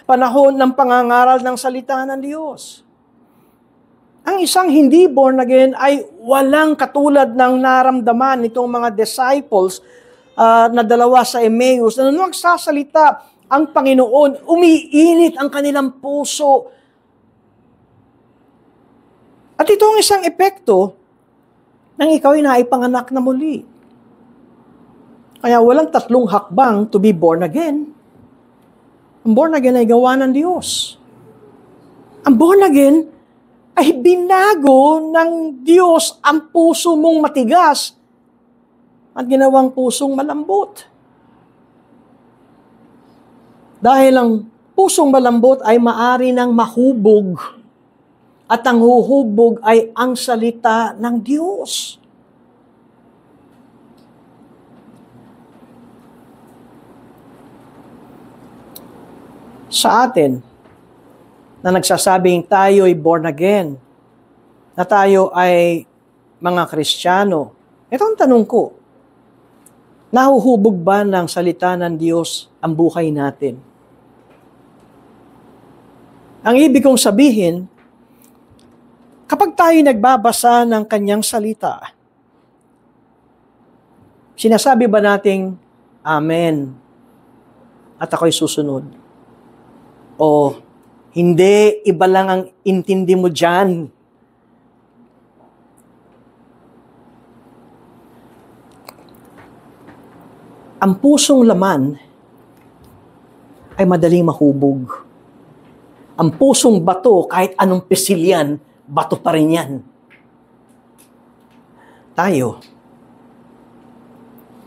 panahon ng pangangaral ng salita ng Diyos. Ang isang hindi born again ay walang katulad ng naramdaman nitong mga disciples na 2 sa Emmaus na nung nagsasalita ang Panginoon, umiinit ang kanilang puso. At ito ang isang epekto ng ikaw ay naipanganak na muli. Kaya walang 3 hakbang to be born again. Ang born again ay gawa ng Diyos. Ang born again ay binago ng Diyos ang puso mong matigas at ginawang pusong malambot. Dahil ang pusong malambot ay maari ng mahubog at ang huhubog ay ang salita ng Diyos. Sa atin, na nagsasabing tayo ay born again, na tayo ay mga Kristiyano, ito ang tanong ko, nahuhubog ba ng salita ng Diyos ang buhay natin? Ang ibig kong sabihin, kapag tayo nagbabasa ng Kanyang salita, sinasabi ba nating, Amen, at ako'y susunod? O, hindi, iba lang ang intindi mo dyan. Ang pusong laman ay madaling mahubog. Ang pusong bato, kahit anong pisil yan, bato pa rin yan. Tayo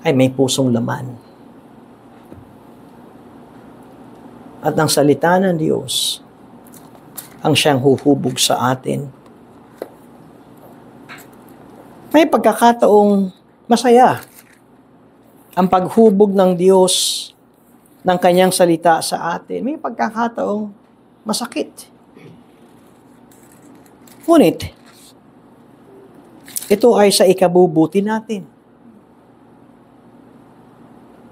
ay may pusong laman. At ang salita ng Diyos ang siyang huhubog sa atin. May pagkakataong masaya ang paghubog ng Diyos ng Kanyang salita sa atin. May pagkakataong masakit. Ngunit, ito ay sa ikabubuti natin.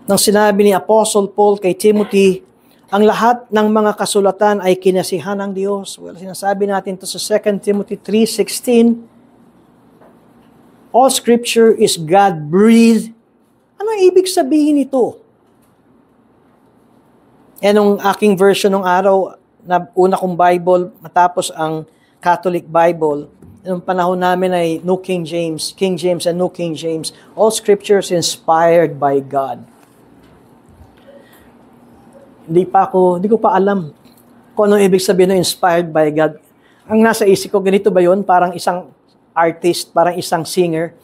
Nang sinabi ni Apostle Paul kay Timothy, ang lahat ng mga kasulatan ay kinasihan ng Diyos. Well, sinasabi natin to sa 2 Timothy 3:16. All Scripture is God-breathed. Ano ang ibig sabihin ito? Yan ang aking version ng araw na una kong Bible matapos ang Catholic Bible. Noong panahon namin ay New King James and New King James. All Scriptures inspired by God. Hindi ko pa alam kung anong ibig sabihin ng inspired by God. Ang nasa isip ko, ganito ba yun? Parang isang artist, parang isang singer.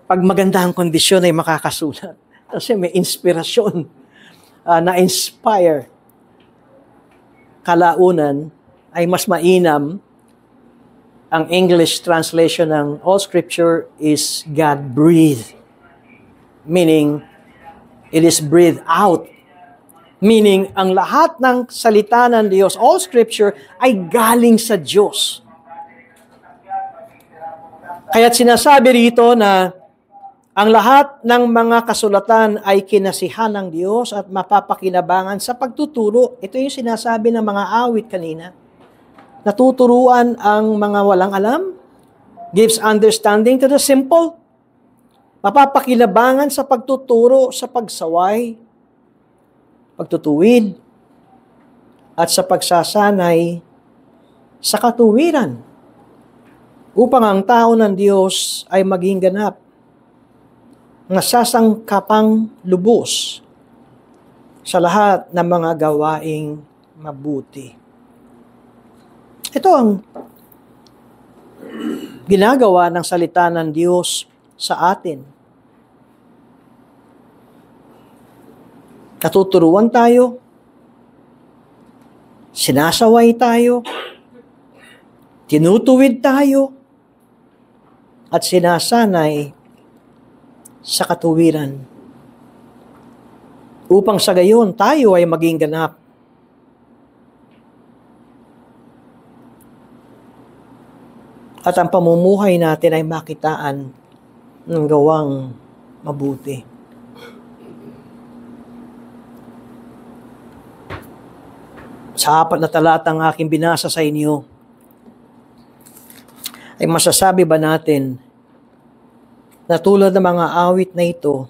Pag maganda ang kondisyon ay makakasulat. Kasi may inspirasyon na-inspire. Kalaunan ay mas mainam ang English translation ng all Scripture is God-breathed. Meaning, it is breathed out. Meaning, ang lahat ng salita ng Diyos, all Scripture, ay galing sa Diyos. Kaya't sinasabi rito na ang lahat ng mga kasulatan ay kinasihan ng Diyos at mapapakinabangan sa pagtuturo. Ito yung sinasabi ng mga awit kanina. Natuturuan ang mga walang alam, gives understanding to the simple, mapapakinabangan sa pagtuturo, sa pagsaway, pagtutuwid, at sa pagsasanay sa katuwiran, upang ang tao ng Diyos ay maging ganap, nasasangkapang lubos sa lahat ng mga gawaing mabuti. Ito ang ginagawa ng salita ng Diyos sa atin. Natuturuan tayo, sinasaway tayo, tinutuwid tayo, at sinasanay sa katuwiran. Upang sa gayon, tayo ay maging ganap. At ang pamumuhay natin ay makitaan ng gawang mabuti. Sa 4 na talatang aking binasa sa inyo, ay masasabi ba natin na tulad ng mga awit na ito,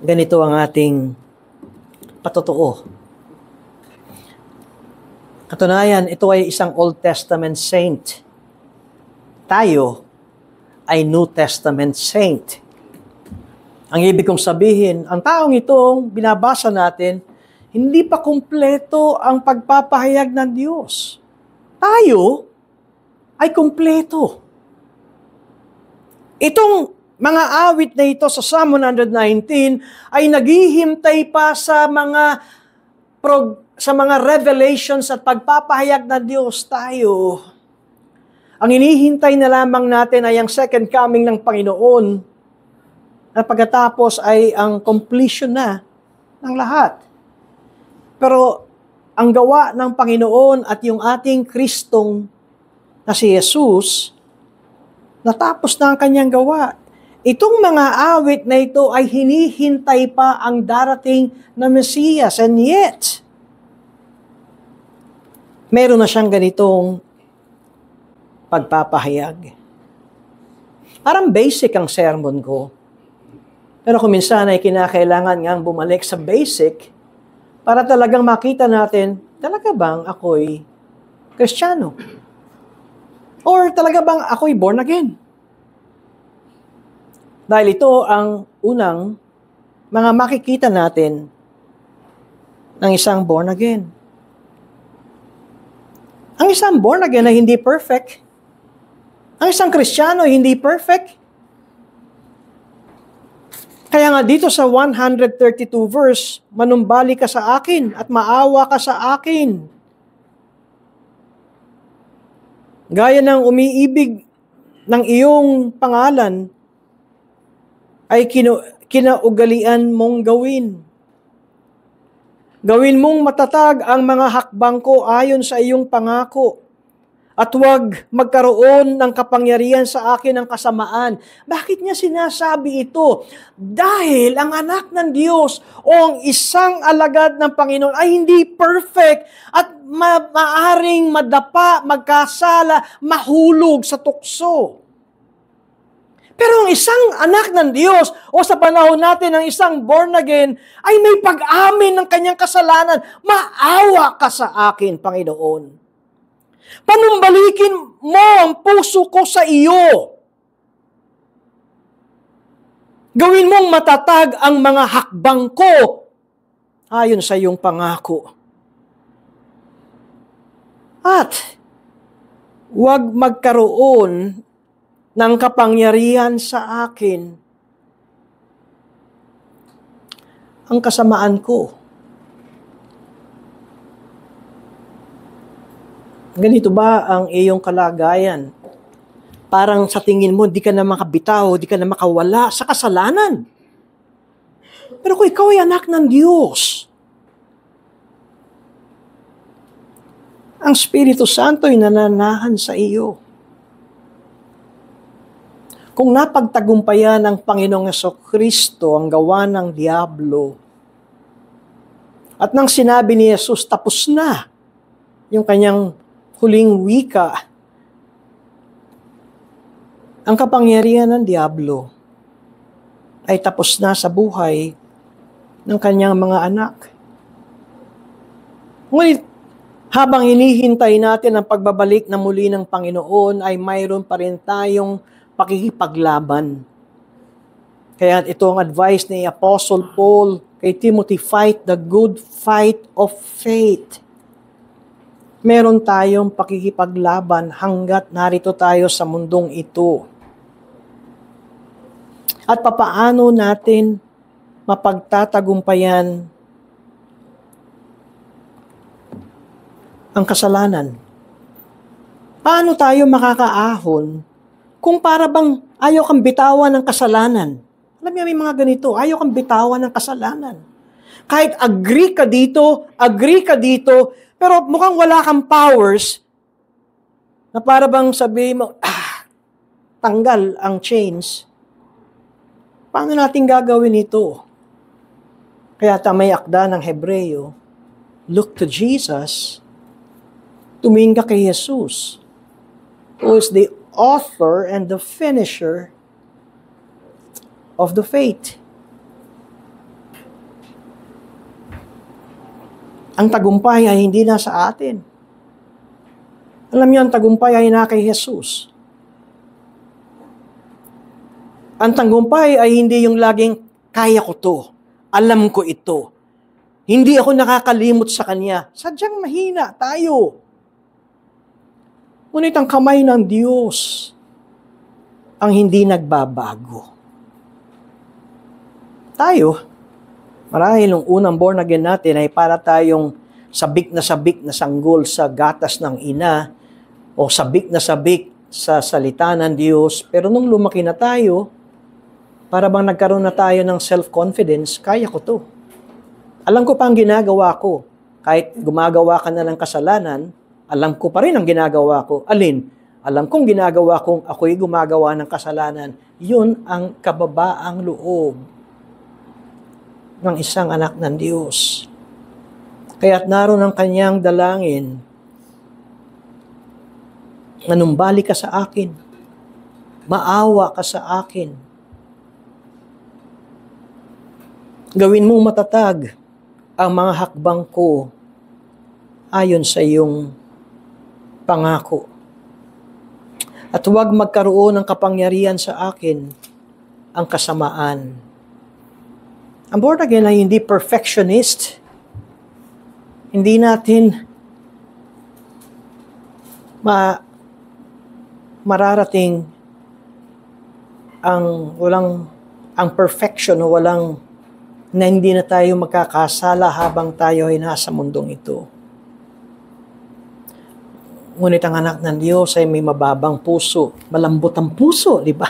ganito ang ating patotoo. Katunayan, ito ay isang Old Testament saint. Tayo ay New Testament saint. Ang ibig kong sabihin, ang taong itong binabasa natin, hindi pa kumpleto ang pagpapahayag ng Diyos. Tayo ay kumpleto. Itong mga awit na ito sa Psalm 119 ay naghihintay pa sa mga revelations at pagpapahayag ng Diyos. Tayo, ang inihintay na lamang natin ay ang second coming ng Panginoon, at pagkatapos ay ang completion na ng lahat. Pero ang gawa ng Panginoon at yung ating Kristong na si Jesus, natapos na ang kanyang gawa. Itong mga awit na ito ay hinihintay pa ang darating na Mesiyas. And yet, meron na siyang ganitong pagpapahayag. Parang basic ang sermon ko. Pero kung minsan ay kinakailangan ngang bumalik sa basic para talagang makita natin, talaga bang ako'y Kristiyano? Or talaga bang ako'y born again? Dahil ito ang unang mga makikita natin ng isang born again. Ang isang born again ay hindi perfect. Ang isang Kristiyano ay hindi perfect. Kaya nga dito sa 132 verse, manumbalik ka sa akin at maawa ka sa akin. Gaya ng umiibig ng iyong pangalan, ay kinaugalian mong gawin. Gawin mong matatag ang mga hakbang ko ayon sa iyong pangako. At huwag magkaroon ng kapangyarihan sa akin ng kasamaan. Bakit niya sinasabi ito? Dahil ang anak ng Diyos o ang isang alagad ng Panginoon ay hindi perfect at maaring madapa, magkasala, mahulog sa tukso. Pero ang isang anak ng Diyos o sa panahon natin ng isang born again ay may pag-amin ng kanyang kasalanan. Maawa ka sa akin, Panginoon. Panumbalikin mo ang puso ko sa iyo. Gawin mong matatag ang mga hakbang ko ayon sa iyong pangako. At huwag magkaroon ng kapangyarihan sa akin ang kasamaan ko. Ganito ba ang iyong kalagayan? Parang sa tingin mo, di ka na makabitaw, di ka na makawala sa kasalanan. Pero kung ikaw ay anak ng Diyos, ang Espiritu Santo ay nananahan sa iyo. Kung napagtagumpayan ng Panginoong Jesucristo ang gawa ng diablo, at nang sinabi ni Jesus, tapos na yung kanyang huling wika, ang kapangyarihan ng diablo ay tapos na sa buhay ng kanyang mga anak. Ngunit habang hinihintay natin ang pagbabalik na muli ng Panginoon, ay mayroon pa rin tayong pakikipaglaban. Kaya ito ang advice ni Apostle Paul kay Timothy, fight the good fight of faith. Meron tayong pakikipaglaban hanggat narito tayo sa mundong ito. At papaano natin mapagtatagumpayan ang kasalanan? Paano tayo makakaahon kung para bang ayaw kang bitawan ng kasalanan? Alam niyo, may mga ganito, ayaw kang bitawan ng kasalanan. Kahit agree ka dito, pero mukhang wala kang powers na para bang sabihin mo, tanggal ang chains. Paano natin gagawin ito? Kaya may akda ng Hebreo, look to Jesus, tumingin ka kay Jesus, who is the author and the finisher of the faith. Ang tagumpay ay hindi na sa atin. Alam niyo, ang tagumpay ay na kay Jesus. Ang tagumpay ay hindi yung laging, kaya ko to, alam ko ito. Hindi ako nakakalimot sa Kanya. Sadyang mahina tayo. Ngunit ang kamay ng Diyos ang hindi nagbabago. Tayo, marahil nung unang born again natin ay para tayong sabik na sanggol sa gatas ng ina o sabik sa salita ng Diyos. Pero nung lumaki na tayo, para bang nagkaroon na tayo ng self-confidence, kaya ko to. Alam ko pa ang ginagawa ko. Kahit gumagawa ka na ng kasalanan, alam ko pa rin ang ginagawa ko. Alin? Alam kong ginagawa kong ako'y gumagawa ng kasalanan. Yun ang kababaang loob ng isang anak ng Diyos. Kaya't naroon ang kanyang dalangin, manumbalik ka sa akin, maawa ka sa akin, gawin mong matatag ang mga hakbang ko ayon sa iyong pangako. At huwag magkaroon ng kapangyarihan sa akin ang kasamaan. Ang born again ay hindi perfectionist. Hindi natin mararating ang perfection o na hindi na tayo magkakasala habang tayo ay nasa mundong ito. Ngunit ang anak ng Diyos ay may mababang puso, malambot ang puso, di ba?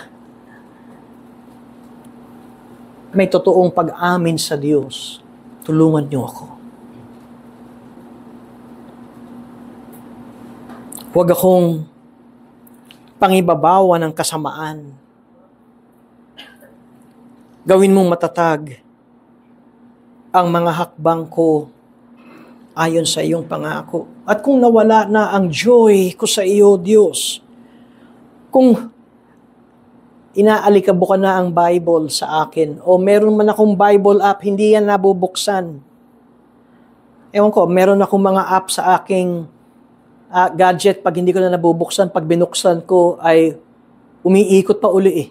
May totoong pag-amin sa Diyos. Tulungan niyo ako. Huwag akong pangibabawa ng kasamaan. Gawin mong matatag ang mga hakbang ko ayon sa iyong pangako. At kung nawala na ang joy ko sa iyo, Diyos, kung inaalikabukan na ang Bible sa akin, o meron man akong Bible app, hindi yan nabubuksan. Ewan ko, meron akong mga app sa aking gadget, pag hindi ko na nabubuksan, pag binuksan ko ay umiikot pa uli eh.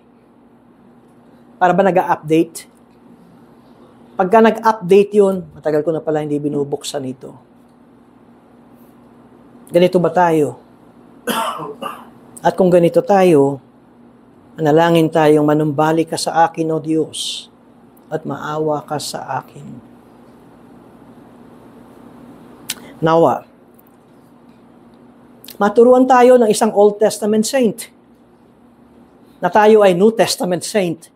Para ba nag-update? Pagka nag-update yun, matagal ko na pala hindi binubuksan ito. Ganito ba tayo? At kung ganito tayo, manalangin tayong manumbalik ka sa akin, O Diyos, at maawa ka sa akin. Nawa, maturuan tayo ng isang Old Testament saint na tayo ay New Testament saint.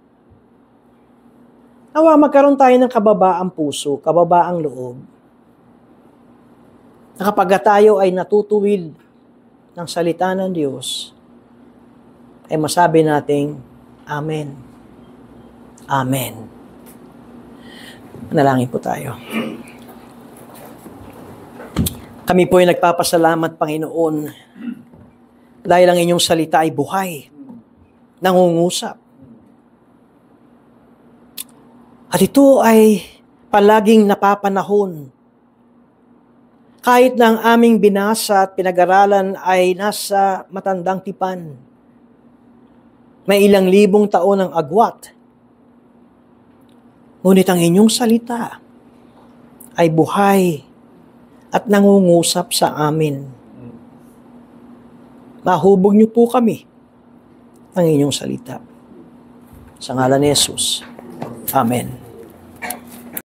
Nawa, magkaroon tayo ng kababaang puso, kababaang loob. Na kapag tayo ay natutuwid ng salita ng Diyos, ay masabi nating, Amen. Amen. Manalangin po tayo. Kami po ay nagpapasalamat, Panginoon, dahil ang inyong salita ay buhay, nangungusap. At ito ay palaging napapanahon. Kahit na ang aming binasa at pinag-aralan ay nasa matandang tipan, may ilang libong taon ang agwat. Ngunit ang inyong salita ay buhay at nangungusap sa amin. Mahubog niyo po kami ng inyong salita. Sa ngalan ni Jesus. Amen.